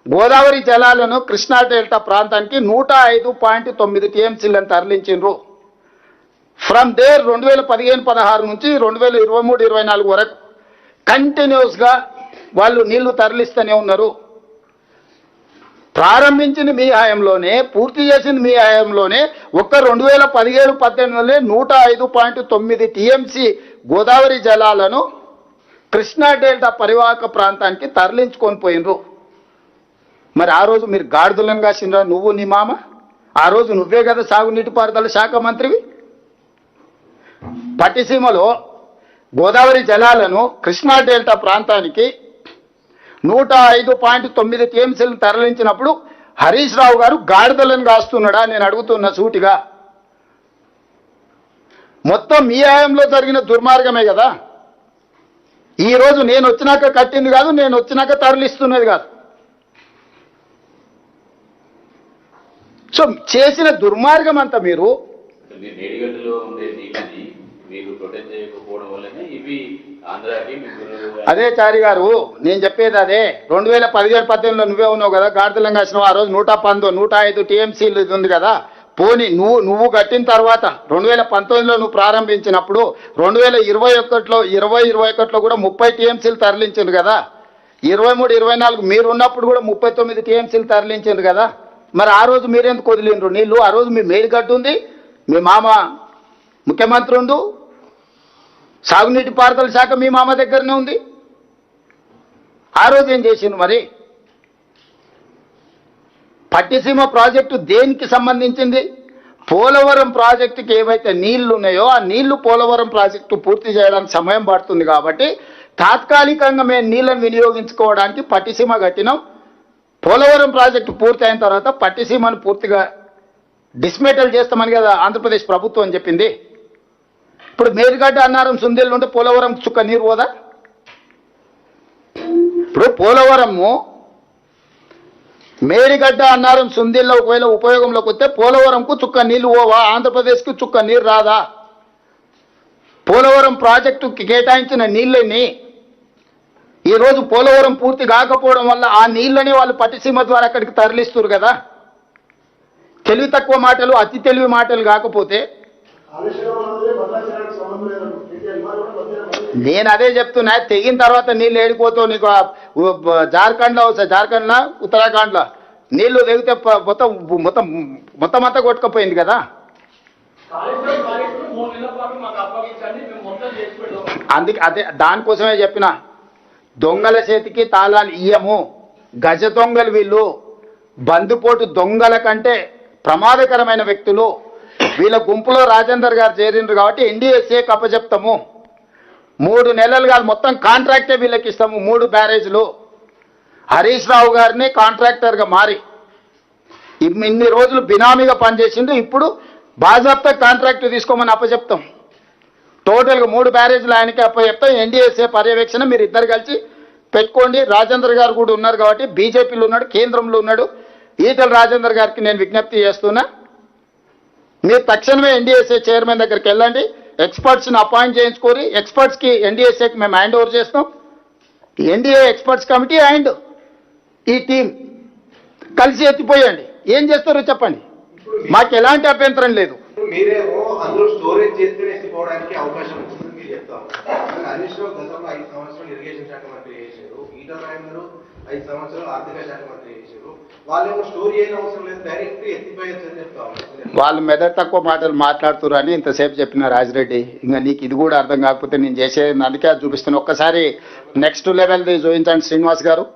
Speaker 1: గోదావరి జలాలను కృష్ణా డెల్టా ప్రాంతానికి 105.9 టీఎంసీలను తరలించారు. ఫ్రమ్ దేర్ 2015-16 నుంచి 2023-24 వరకు కంటిన్యూస్గా వాళ్ళు నీళ్లు తరలిస్తూనే ఉన్నారు. ప్రారంభించింది మీ హయాంలోనే, పూర్తి చేసింది మీ హయాంలోనే. ఒక్క 2017-18లోనే 105.9 టీఎంసీ గోదావరి జలాలను కృష్ణా డెల్టా పరివాహక ప్రాంతానికి తరలించుకొని పోయినరు. మరి ఆ రోజు మీరు గాడిదలను కాసినరా? నువ్వు నీ మామ. ఆ రోజు నువ్వే కదా సాగునీటిపారుదల శాఖ మంత్రివి. పట్టిసీమలో గోదావరి జలాలను కృష్ణా డెల్టా ప్రాంతానికి 105.9 టీఎంసీలను తరలించినప్పుడు హరీష్ రావు గారు గాడిదలను కాస్తున్నాడా? నేను అడుగుతున్న సూటిగా. మొత్తం మీ హయాంలో జరిగిన దుర్మార్గమే కదా. ఈరోజు నేను వచ్చినాక కట్టింది కాదు, నేను వచ్చినాక తరలిస్తున్నది కాదు. సో చేసిన దుర్మార్గం అంతా మీరు అదే చారి గారు, నేను చెప్పేది అదే. 2017-18లో నువ్వే ఉన్నావు కదా, గాడిదలం కాసినావు. ఆ రోజు 105 టీఎంసీలు ఇది ఉంది కదా. పోనీ నువ్వు కట్టిన తర్వాత 2019లో నువ్వు ప్రారంభించినప్పుడు 2021లో కూడా 30 టీఎంసీలు తరలించింది కదా. 23-24 మీరు ఉన్నప్పుడు కూడా 39 టీఎంసీలు తరలించింది కదా. మరి ఆ రోజు మీరెందుకు వదిలిండ్రు నీళ్ళు? ఆ రోజు మీ మేడిగడ్డ ఉంది, మీ మామ ముఖ్యమంత్రి ఉండు, సాగునీటి పారుదల శాఖ మీ మామ దగ్గరనే ఉంది. ఆ రోజు ఏం చేసిండు మరి? పట్టిసీమ ప్రాజెక్టు దేనికి సంబంధించింది? పోలవరం ప్రాజెక్టుకి ఏవైతే నీళ్లు ఉన్నాయో ఆ నీళ్లు పోలవరం ప్రాజెక్టు పూర్తి చేయడానికి సమయం పడుతుంది కాబట్టి తాత్కాలికంగా మేము నీళ్లను వినియోగించుకోవడానికి పట్టిసీమ కట్టినాం. పోలవరం ప్రాజెక్టు పూర్తి అయిన తర్వాత పట్టిసీమను పూర్తిగా డిస్మేటల్ చేస్తామని కదా ఆంధ్రప్రదేశ్ ప్రభుత్వం చెప్పింది. ఇప్పుడు మేడిగడ్డ, అన్నారం, సుందిళ్ళు ఉంటే పోలవరం చుక్క నీరు పోదా? ఇప్పుడు పోలవరము మేడిగడ్డ, అన్నారం, సుందిళ్ళ ఒకవేళ ఉపయోగంలోకి వస్తే పోలవరంకు చుక్క నీళ్లు పోవా? ఆంధ్రప్రదేశ్కి చుక్క నీరు రాదా? పోలవరం ప్రాజెక్టుకి కేటాయించిన నీళ్ళని ఈరోజు పోలవరం పూర్తి కాకపోవడం వల్ల ఆ నీళ్ళని వాళ్ళు పట్టిసీమ ద్వారా అక్కడికి తరలిస్తారు కదా. తెలివి తక్కువ మాటలు, అతి తెలివి మాటలు కాకపోతే నేను అదే చెప్తున్నా. తెగిన తర్వాత నీళ్ళు ఏడిపోతావు. నీకు జార్ఖండ్లో జార్ఖండ్లో ఉత్తరాఖండ్లో నీళ్లు తెగితే మొత్తం మొత్తం మొత్తం అంతా కొట్టుకుపోయింది కదా. అందుకే అదే దానికోసమే చెప్పిన, దొంగల చేతికి తాళాలు ఇయ్యము. గజ దొంగలు వీళ్ళు, బందుపోటు దొంగల కంటే ప్రమాదకరమైన వ్యక్తులు. వీళ్ళ గుంపులో రాజేందర్ గారు చేరిండ్రు కాబట్టి ఎన్డీఎస్ఏ అప్పచెప్తాము. 3 నెలలు కాదు, మొత్తం కాంట్రాక్టే వీళ్ళకి ఇస్తాము. 3 బ్యారేజ్లు. హరీష్ రావు గారిని కాంట్రాక్టర్గా మారి ఇన్ని రోజులు బినామీగా పనిచేసిండు. ఇప్పుడు బాజాప్తా కాంట్రాక్ట్ తీసుకోమని అప్పచెప్తాం. టోటల్గా 3 బ్యారేజ్లు ఆయనకి అప్పచెప్తాం. ఎన్డీఎస్ఏ పర్యవేక్షణ మీరు ఇద్దరు కలిసి పెట్టుకోండి. రాజేందర్ గారు కూడా ఉన్నారు కాబట్టి, బీజేపీలో ఉన్నాడు, కేంద్రంలో ఉన్నాడు. ఈటల రాజేందర్ గారికి నేను విజ్ఞప్తి చేస్తున్నా, మీరు తక్షణమే ఎన్డీఎస్ఏ చైర్మన్ దగ్గరికి వెళ్ళండి, ఎక్స్పర్ట్స్ని అపాయింట్ చేయించుకోరి. ఎక్స్పర్ట్స్కి ఎన్డీఎస్ఏకి మేము హ్యాండ్ ఓవర్ చేస్తాం. ఎన్డీఏ ఎక్స్పర్ట్స్ కమిటీ అండ్ ఈ టీం కలిసి ఎత్తిపోయండి. ఏం చేస్తారో చెప్పండి, మాకు ఎలాంటి అభ్యంతరం లేదు.
Speaker 2: మీరేమో అందులో స్టోరేజ్ చేస్తే ఎత్తిపోవడానికి అవకాశం ఉంటుంది మీరు చెప్తారు. హరీష్ రావు గతంలో 5 సంవత్సరాలు ఇరిగేషన్ శాఖ మంత్రి చేశారు, ఈటల రాజేందర్ 5 సంవత్సరాలు ఆర్థిక శాఖ మంత్రి చేశారు. వాళ్ళేమో స్టోరీ అయిన అవసరం లేదు, డైరెక్ట్ ఎత్తిపోయచ్చు అని చెప్తారు.
Speaker 1: వాళ్ళు మెదడు తక్కువ మాటలు మాట్లాడుతున్నారు అని ఇంతసేపు చెప్పిన రాజిరెడ్డి. ఇంకా నీకు ఇది కూడా అర్థం కాకపోతే నేను చేసేది అందుకే అది చూపిస్తాను. ఒక్కసారి నెక్స్ట్ లెవెల్ది చూపించండి శ్రీనివాస్ గారు.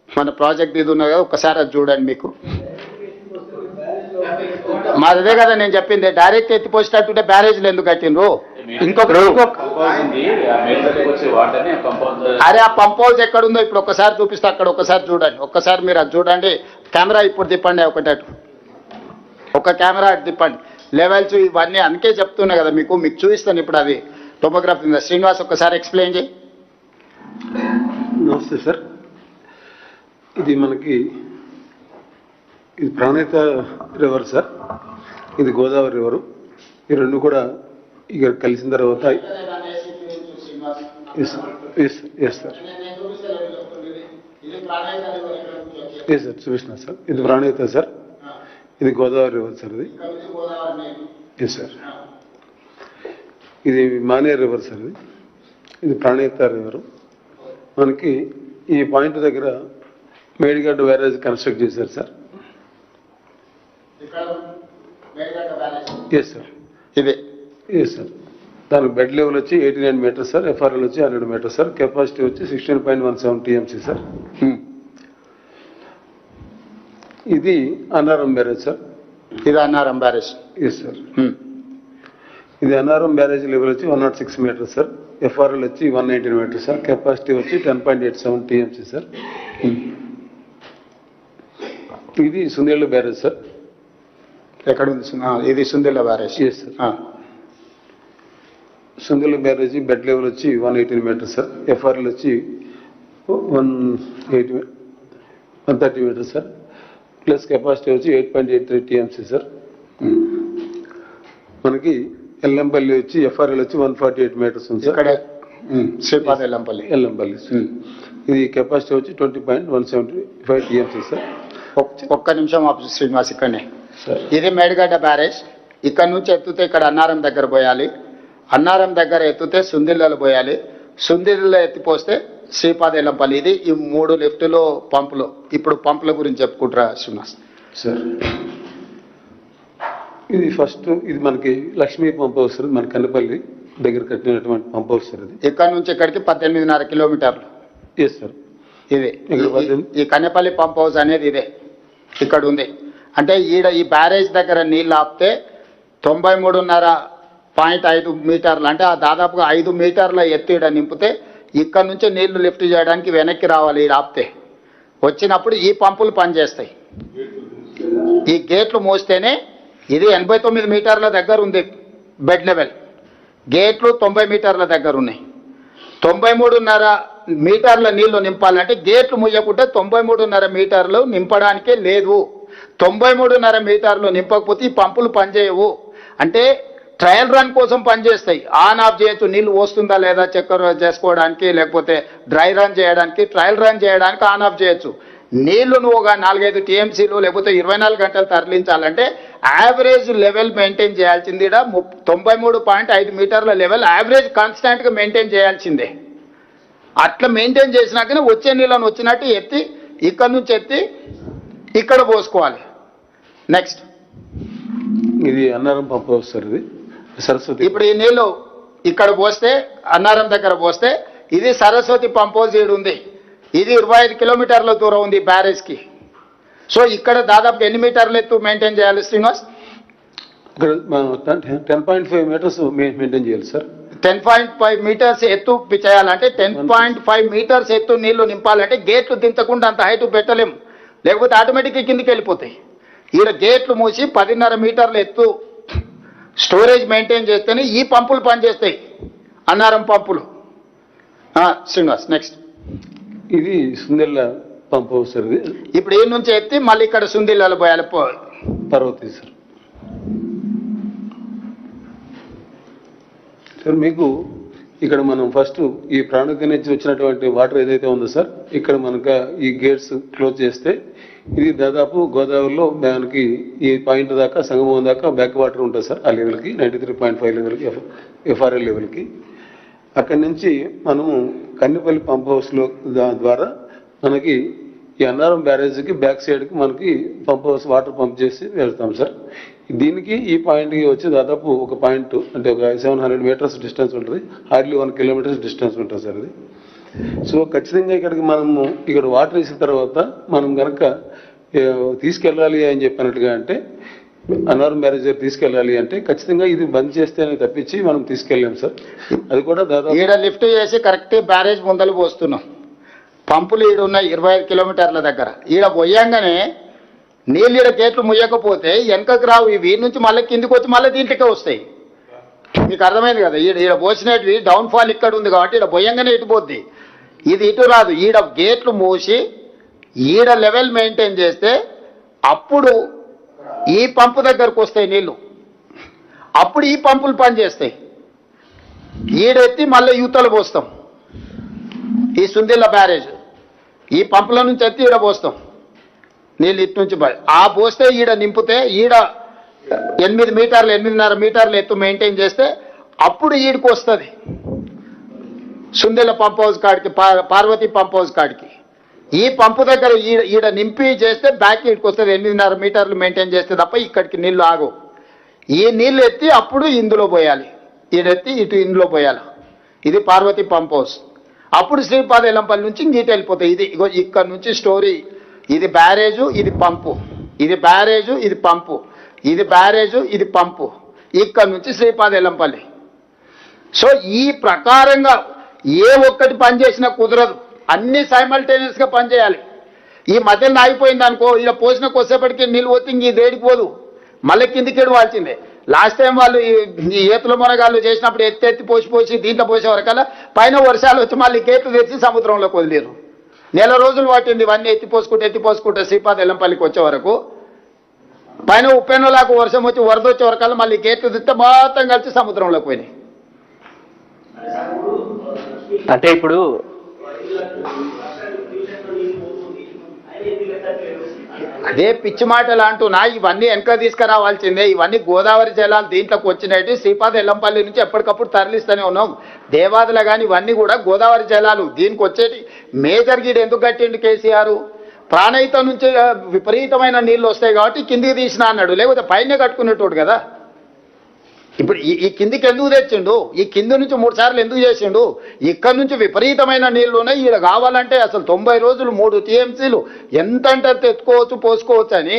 Speaker 1: మన ప్రాజెక్ట్ ఇది ఉన్నది కదా, ఒక్కసారి అది చూడండి. మీకు మాదే కదా నేను చెప్పింది, డైరెక్ట్ ఎత్తిపోసేటట్టుంటే బ్యారేజ్లు ఎందుకు కట్టిండ్రు? అరే ఆ పంప్ హౌస్ ఎక్కడుందో ఇప్పుడు ఒక్కసారి చూపిస్తే అక్కడ ఒక్కసారి చూడండి. ఒక్కసారి మీరు అది చూడండి. కెమెరా ఇప్పుడు తిప్పండి, ఒకటట్టు ఒక కెమెరా అటు తిప్పండి. లెవెల్స్ ఇవన్నీ అందుకే చెప్తున్నా కదా మీకు చూపిస్తాను. ఇప్పుడు అది టోపోగ్రఫీ. శ్రీనివాస్ ఒక్కసారి ఎక్స్ప్లెయిన్ చేయి.
Speaker 3: నమస్తే సార్. ఇది మనకి ఇది ప్రాణహిత రివర్ సార్, ఇది గోదావరి రివరు. ఈ రెండు కూడా ఇక కలిసిన తర్వాత ఎస్ సార్ ఎస్ సార్ చూపిస్తున్నా సార్. ఇది ప్రాణహిత సార్, ఇది గోదావరి రివర్ సార్. ఇది ఎస్ సార్. ఇది మానేర్ రివర్ సార్. ఇది ప్రాణహిత రివరు. మనకి ఈ పాయింట్ దగ్గర మేడిగడ్డ బ్యారేజ్ కన్స్ట్రక్ట్ చేశారు సార్. Yes sir.
Speaker 1: ఇదే
Speaker 3: ఎస్ సార్. దానికి బెడ్ లెవెల్ వచ్చి 89 మీటర్స్ సార్, ఎఫ్ఆర్ఎల్ వచ్చి 100 మీటర్స్ సార్, కెపాసిటీ వచ్చి 16.17 టీఎంసీ సార్. ఇది అన్నారం బ్యారేజ్ సార్.
Speaker 1: ఇది అన్నారం బ్యారేజ్.
Speaker 3: Yes sir. ఇది అన్నారం బ్యారేజ్ లెవెల్ వచ్చి 106 మీటర్స్ సార్, ఎఫ్ఆర్ఎల్ వచ్చి 119 మీటర్స్ సార్, కెపాసిటీ వచ్చి 10.87 టీఎంసీ సార్. ఇది సుందేళ్ళ బ్యారేజ్ సార్.
Speaker 1: ఎక్కడ ఉంది? ఇది Sundilla barrage.
Speaker 3: Yes sir. Sundilla barrage bed level వచ్చి 118 మీటర్స్ సార్, ఎఫ్ఆర్ఎల్ వచ్చి 130 మీటర్స్ సార్, ప్లస్ కెపాసిటీ వచ్చి 8.83 టీఎంసీ సార్. మనకి ఎల్లంపల్లి వచ్చి ఎఫ్ఆర్ఎల్ వచ్చి 148 మీటర్స్ ఉంది సార్.
Speaker 1: శ్రీపాద ఎల్లంపల్లి.
Speaker 3: ఇది కెపాసిటీ వచ్చి 20.175 టీఎంసీ సార్.
Speaker 1: ఒక్క నిమిషం శ్రీనివాస్ ఇక్కడనే. ఇది మేడిగడ్డ బ్యారేజ్. ఇక్కడ నుంచి ఎత్తుతే ఇక్కడ అన్నారం దగ్గర పోయాలి, అన్నారం దగ్గర ఎత్తుతే సుందిళ్ళలో పోయాలి, సుందిళ్ళలో ఎత్తిపోస్తే శ్రీపాద ఎల్లంపల్లి. ఇది ఈ 3 లిఫ్టులు పంపులు. ఇప్పుడు పంపుల గురించి చెప్పుకుంటారా శ్రీనివాస్
Speaker 3: సార్? ఇది ఫస్ట్ ఇది మనకి లక్ష్మీ పంప్ హౌస్, మన కన్నపల్లి దగ్గర కట్టినటువంటి పంప్ హౌస్ సార్. ఇది
Speaker 1: ఇక్కడ నుంచి ఇక్కడికి 18.5 కిలోమీటర్లు.
Speaker 3: Yes sir.
Speaker 1: ఇది ఈ కన్నపల్లి పంప్ హౌస్ అనేది ఇదే ఇక్కడ ఉంది. అంటే ఈ బ్యారేజ్ దగ్గర నీళ్ళు ఆపితే 93.5 మీటర్లు, అంటే దాదాపుగా 5 మీటర్ల ఎత్తు ఈడ నింపితే ఇక్కడ నుంచి నీళ్లు లిఫ్ట్ చేయడానికి వెనక్కి రావాలి. ఈడ ఆపితే వచ్చినప్పుడు ఈ పంపులు పనిచేస్తాయి. ఈ గేట్లు మోస్తేనే ఇది 89 మీటర్ల దగ్గర ఉంది బెడ్ లెవెల్. గేట్లు 90 మీటర్ల దగ్గర ఉన్నాయి. 93.5 మీటర్ల నీళ్లు నింపాలంటే గేట్లు ముయ్యకుంటే 93.5 మీటర్లు నింపడానికే లేదు. 93.5 మీటర్లు నింపకపోతే ఈ పంపులు పనిచేయవు. అంటే ట్రయల్ రన్ కోసం పనిచేస్తాయి. ఆన్ ఆఫ్ చేయొచ్చు, నీళ్లు వస్తుందా లేదా చెక్ చేసుకోవడానికి, లేకపోతే డ్రై రన్ చేయడానికి, ట్రయల్ రన్ చేయడానికి ఆన్ ఆఫ్ చేయొచ్చు. నీళ్లు నువ్వు ఒక 4-5 టీఎంసీలు లేకపోతే 24 గంటలు తరలించాలంటే యావరేజ్ లెవెల్ మెయింటైన్ చేయాల్సింది 93.5 మీటర్ల లెవెల్ యావరేజ్ కాన్స్టాంట్గా మెయింటైన్ చేయాల్సిందే. అట్లా మెయింటైన్ చేసినాకనే వచ్చే నీళ్ళను వచ్చినట్టు ఎత్తి ఇక్కడ నుంచి ఎత్తి ఇక్కడ పోసుకోవాలి. నెక్స్ట్
Speaker 3: ఇది అన్నారం పంప్ హౌస్ సార్, ఇది సరస్వతి.
Speaker 1: ఇప్పుడు ఈ నీళ్లు ఇక్కడ పోస్తే అన్నారం దగ్గర పోస్తే ఇది సరస్వతి పంప్ హౌస్ ఈడు ఉంది. ఇది 25 కిలోమీటర్ల దూరం ఉంది బ్యారేజ్కి. సో ఇక్కడ దాదాపు ఎన్ని మీటర్లు ఎత్తు మెయింటైన్ చేయాలి శ్రీనివాస్?
Speaker 3: ఇక్కడ 10.5 మీటర్స్ మెయింటైన్ చేయాలి సార్.
Speaker 1: 10.5 మీటర్స్ ఎత్తు చేయాలంటే 10.5 మీటర్స్ ఎత్తు నీళ్లు నింపాలంటే గేట్లు దించకుండా అంత హైట్ పెట్టలేము, లేకపోతే ఆటోమేటిక్గా కిందికి వెళ్ళిపోతాయి. ఈడ గేట్లు మూసి 10.5 మీటర్ల ఎత్తు స్టోరేజ్ మెయింటైన్ చేస్తేనే ఈ పంపులు పనిచేస్తాయి, అన్నారం పంపులు. శ్రీనివాస్ నెక్స్ట్.
Speaker 3: ఇది సుందెల్ల పంప్ హౌస్ సార్. ఇది
Speaker 1: ఇప్పుడు ఈ నుంచి ఎత్తి మళ్ళీ ఇక్కడ సుందిల్లలో పోయాలి.
Speaker 3: పర్వతి సార్. సార్ మీకు ఇక్కడ మనం ఫస్ట్ ఈ ప్రాణుకి నుంచి వచ్చినటువంటి వాటర్ ఏదైతే ఉందో సార్, ఇక్కడ మనకు ఈ గేట్స్ క్లోజ్ చేస్తే ఇది దాదాపు గోదావరిలో మనకి ఈ పాయింట్ దాకా సంగమం దాకా బ్యాక్ వాటర్ ఉంటుంది సార్. ఆ లెవెల్కి 93.5 లెవెల్కి ఎఫ్ఆర్ఎల్ లెవెల్కి. అక్కడి నుంచి మనము కన్నెపల్లి పంప్ హౌస్లో ద్వారా మనకి ఈ అన్నారం బ్యారేజ్కి బ్యాక్ సైడ్కి మనకి పంప్ హౌస్ వాటర్ పంప్ చేసి వెళ్తాం సార్. దీనికి ఈ పాయింట్కి వచ్చి దాదాపు ఒక పాయింట్ అంటే ఒక 700 మీటర్స్ డిస్టెన్స్ ఉంటుంది, హార్డ్లీ 1 కిలోమీటర్స్ డిస్టెన్స్ ఉంటుంది సార్ ఇది. సో ఖచ్చితంగా ఇక్కడికి మనము ఇక్కడ వాటర్ వేసిన తర్వాత మనం కనుక తీసుకెళ్ళాలి అని చెప్పినట్టుగా అంటే అన్నారం బ్యారేజ్ తీసుకెళ్ళాలి అంటే ఖచ్చితంగా ఇది బంద్ చేస్తేనే తప్పించి మనం తీసుకెళ్ళాం సార్. అది కూడా దాదాపు
Speaker 1: ఈడ లిఫ్ట్ చేసి కరెక్ట్ బ్యారేజ్ ముందలు పోస్తున్నాం. పంపులు ఈడ ఉన్నాయి 25 కిలోమీటర్ల దగ్గర. ఈడ పోయంగానే నీళ్ళు ఈడ గేట్లు ముయ్యకపోతే వెనకకు రావు, ఇవి నుంచి మళ్ళీ కిందికి వచ్చి మళ్ళీ దీంట్లోకే వస్తాయి. మీకు అర్థమైంది కదా, ఈడ పోసినవి డౌన్ ఫాల్ ఇక్కడ ఉంది కాబట్టి ఈడ పోయంగానే ఇటు పోద్ది, ఇది ఇటు రాదు. ఈడ గేట్లు మూసి ఈడ లెవెల్ మెయింటైన్ చేస్తే అప్పుడు ఈ పంపు దగ్గరకు వస్తాయి నీళ్లు, అప్పుడు ఈ పంపులు పనిచేస్తాయి. ఈడెత్తి మళ్ళీ యూతలు పోస్తాం. ఈ సుందిల్ల బ్యారేజ్ ఈ పంపుల నుంచి ఎత్తి ఈడ పోస్తాం నీళ్ళు ఇటు నుంచి ఆ పోస్తే ఈడ నింపితే ఈడ 8 మీటర్లు 8.5 మీటర్లు ఎత్తు మెయింటైన్ చేస్తే అప్పుడు ఈడికి వస్తుంది సుందిల్ల పంప్ హౌస్ కాడికి, పార్వతి పంప్ హౌస్ కాడికి. ఈ పంపు దగ్గర ఈడ నింపి చేస్తే బ్యాక్ ఈడికి వస్తుంది 8.5 మీటర్లు మెయింటైన్ చేస్తే తప్ప ఇక్కడికి నీళ్లు ఆగవు. ఈ నీళ్లు ఎత్తి అప్పుడు ఇందులో పోయాలి, ఈడెత్తి ఇటు ఇందులో పోయాలి. ఇది పార్వతి పంప్ హౌస్. అప్పుడు శ్రీపాద ఎల్లంపల్లి నుంచి ఇంక ఇటు వెళ్ళిపోతాయి. ఇది ఇక్కడ నుంచి స్టోరీ, ఇది బ్యారేజు ఇది పంపు, ఇది బ్యారేజు ఇది పంపు, ఇది బ్యారేజు ఇది పంపు, ఇక్కడ నుంచి శ్రీపాద ఎల్లంపల్లి. సో ఈ ప్రకారంగా ఏ ఒక్కటి పనిచేసినా కుదరదు, అన్ని సైమల్టేనియస్గా పనిచేయాలి. ఈ మధ్యలో ఆగిపోయింది అనుకో, ఇలా పోసిన కొద్దిసేపటికి నీళ్ళు పోతే ఇంక ఇది ఏడిపోదు, మళ్ళీ కిందికి ఎడవాల్సిందే. లాస్ట్ టైం వాళ్ళు ఈ ఏతుల మునగాళ్ళు చేసినప్పుడు ఎత్తి పోసి దీంట్లో పోసే వరకల్లా పైన వర్షాలు వచ్చి మళ్ళీ గేట్లు తెచ్చి సముద్రంలోకి వదిలేరు. 1 నెల రోజులు పట్టింది ఇవన్నీ ఎత్తిపోసుకుంటే శ్రీపాద ఎల్లంపల్లికి వచ్చే వరకు. పైన ఉప్పెన్నలాగా వర్షం వచ్చి వరద వచ్చే వరకల్లా మళ్ళీ గేట్లు తెస్తే మొత్తం కలిసి సముద్రంలోకి పోయినాయి.
Speaker 4: అంటే ఇప్పుడు
Speaker 1: అదే పిచ్చి మాటలు అంటున్నా, ఇవన్నీ వెనక తీసుకురావాల్సిందే. ఇవన్నీ గోదావరి జలాలు దీంట్లోకి వచ్చినట్టు శ్రీపాద ఎల్లంపల్లి నుంచి ఎప్పటికప్పుడు తరలిస్తూనే ఉన్నాం. దేవాదులు కానీ ఇవన్నీ కూడా గోదావరి జలాలు. దీనికి వచ్చేటి మేజర్ గీడ్ ఎందుకు కట్టిండు కేసీఆర్? ప్రాణహిత నుంచి విపరీతమైన నీళ్ళు వస్తాయి కాబట్టి కిందికి తీసినా అన్నాడు, లేకపోతే పైన కట్టుకునేటోడు కదా. ఇప్పుడు ఈ కిందికి ఎందుకు తెచ్చిండు? ఈ కింది నుంచి 3 సార్లు ఎందుకు చేసిండు? ఇక్కడ నుంచి విపరీతమైన నీళ్లు ఉన్నాయి, ఈడ కావాలంటే అసలు 90 రోజులు 3 టీఎంసీలు ఎంత అంటే ఎత్తుకోవచ్చు పోసుకోవచ్చు అని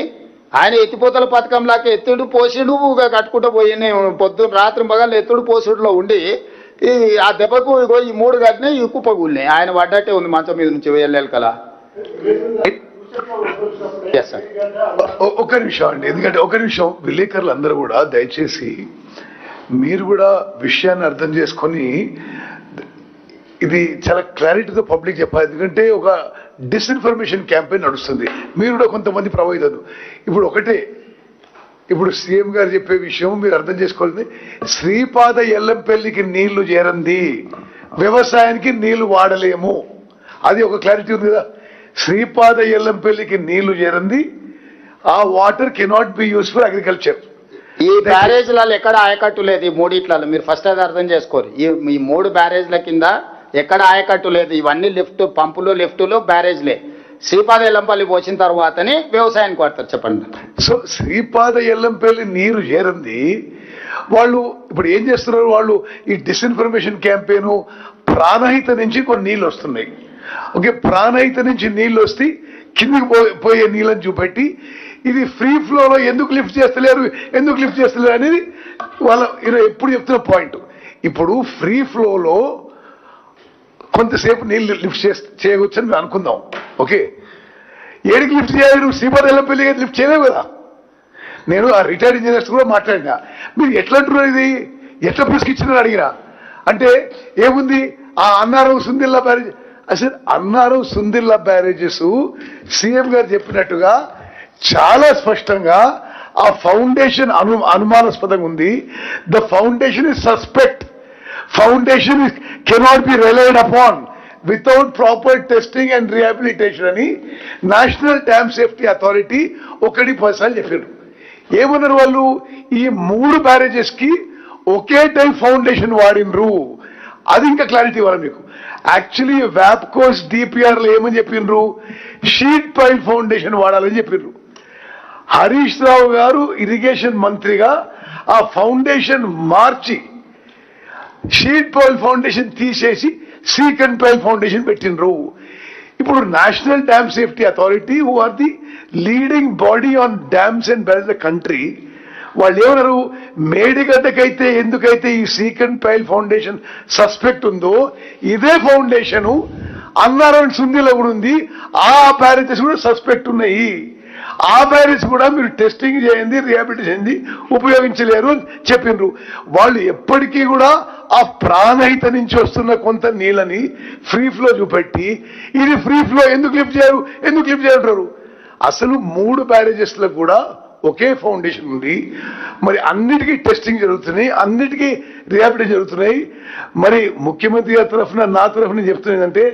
Speaker 1: ఆయన ఎత్తిపోతల పథకంలాగా ఎత్తుడు పోసిండు కట్టుకుంటూ పోయి పొద్దున్న రాత్రి పగలు ఎత్తుడు పోసుడులో ఉండి ఆ దెబ్బకు ఈ 3 గట్టినే ఈ కుప్పగూలినాయి. ఆయన పడ్డట్టే ఉంది మంచం మీద నుంచి వెళ్ళాలి కదా.
Speaker 5: ఒక నిమిషం అండి, ఎందుకంటే ఒక నిమిషం విలేకరులు అందరూ కూడా దయచేసి మీరు కూడా విషయాన్ని అర్థం చేసుకొని ఇది చాలా క్లారిటీతో పబ్లిక్ చెప్పాలి. ఎందుకంటే ఒక డిస్ఇన్ఫర్మేషన్ క్యాంపెయిన్ నడుస్తుంది, మీరు కూడా కొంతమంది ప్రభావితం. ఇప్పుడు సీఎం గారు చెప్పే విషయం మీరు అర్థం చేసుకోవాలి. శ్రీపాద ఎల్లంపల్లికి నీళ్లు చేరంది, వ్యవసాయానికి నీళ్లు వాడలేము, అది ఒక క్లారిటీ ఉంది కదా. శ్రీపాద ఎల్లంపల్లికి నీళ్లు చేరింది, ఆ water cannot be use for agriculture.
Speaker 1: ఈ బ్యారేజ్లలో ఎక్కడ ఆయకట్టు లేదు, ఈ మూడిట్లలో మీరు ఫస్ట్ అది అర్థం చేసుకోరు. ఈ 3 బ్యారేజ్ల కింద ఎక్కడ ఆయకట్టు లేదు. ఇవన్నీ పంపులు లిఫ్టులు బ్యారేజ్లే. శ్రీపాద ఎల్లంపల్లి పోసిన తర్వాతనే వ్యవసాయానికి వాడతారు. చెప్పండి.
Speaker 5: సో శ్రీపాద ఎల్లంపల్లి నీరు చేరింది, వాళ్ళు ఇప్పుడు ఏం చేస్తున్నారు, వాళ్ళు ఈ డిస్ఇన్ఫర్మేషన్ క్యాంపెయిన్ ప్రాణహిత నుంచి కొన్ని నీళ్ళు వస్తున్నాయి. ఓకే, ప్రాణహిత నుంచి నీళ్ళు వస్తే కిందికి పోయే నీళ్ళని చూపెట్టి ఇది ఫ్రీ ఫ్లోలో ఎందుకు లిఫ్ట్ చేస్తలేరు అనేది వాళ్ళ ఎప్పుడు చెప్తున్న పాయింట్. ఇప్పుడు ఫ్రీ ఫ్లోలో కొంతసేపు నీళ్ళు లిఫ్ట్ చేయవచ్చు అని మేము అనుకుందాం. ఓకే, ఏడికి లిఫ్ట్ చేయాలి? నువ్వు శ్రీపాద ఎల్లంపల్లి లిఫ్ట్ చేయలేవు కదా. నేను ఆ రిటైర్డ్ ఇంజనీర్స్ కూడా మాట్లాడినా, మీరు ఎట్లా అంటున్నారు, ఇది ఎట్లా పుసుకిచ్చినారు అడిగినా. అంటే ఏముంది, ఆ అన్నారం సుందిల్లా బ్యారేజ్, అసలు అన్నారం సుందిల్లా బ్యారేజెస్ సీఎం గారు చెప్పినట్టుగా చాలా స్పష్టంగా ఆ ఫౌండేషన్ అనుమానాస్పదంగా ఉంది. The foundation is suspect, foundation cannot be relied upon without proper testing and rehabilitation అని నేషనల్ డ్యామ్ సేఫ్టీ అథారిటీ 1-10 సార్లు చెప్పారు. ఏమన్నారు వాళ్ళు, ఈ 3 బ్యారేజెస్ కి ఒకే టైప్ ఫౌండేషన్ వాడినరు. అది ఇంకా క్లారిటీ ఇవ్వాలి మీకు. యాక్చువల్లీ వ్యాప్కోస్ డిపిఆర్ లో ఏమని చెప్పిండ్రు, షీట్ పైల్ ఫౌండేషన్ వాడాలని చెప్పిండ్రు. హరీష్ రావు గారు ఇరిగేషన్ మంత్రిగా ఆ ఫౌండేషన్ మార్చి షీట్ పైల్ ఫౌండేషన్ తీసేసి సీకన్ పైల్ ఫౌండేషన్ పెట్టినరు. ఇప్పుడు National Dam Safety Authority who are the leading body on dams and barrage the country, వాళ్ళు ఏమన్నారు, మేడిగడ్డకైతే ఎందుకైతే ఈ సీకన్ పైల్ ఫౌండేషన్ సస్పెక్ట్ ఉందో ఇదే ఫౌండేషన్ అన్నారం సుందిలో కూడా ఉంది, ఆ బ్యారేజెస్ కూడా సస్పెక్ట్ ఉన్నాయి. ఆ బ్యారేజ్ కూడా మీరు టెస్టింగ్ చేయండి, రిహాబిలిటేషన్ చేయండి, ఉపయోగించలేరు అని చెప్పినారు. వాళ్ళు ఎప్పటికీ కూడా ఆ ప్రాణహిత నుంచి వస్తున్న కొంత నీళ్ళని ఫ్రీ ఫ్లో చూపెట్టి ఇది ఫ్రీ ఫ్లో ఎందుకు లిఫ్ట్ చేయరు. అసలు 3 బ్యారేజెస్లో కూడా ఒకే ఫౌండేషన్ ఉంది. మరి అన్నిటికీ టెస్టింగ్ జరుగుతున్నాయి, అన్నిటికీ రిహాబిలిటేషన్ జరుగుతున్నాయి. మరి ముఖ్యమంత్రి గారి తరఫున నా తరఫున చెప్తున్నదంటే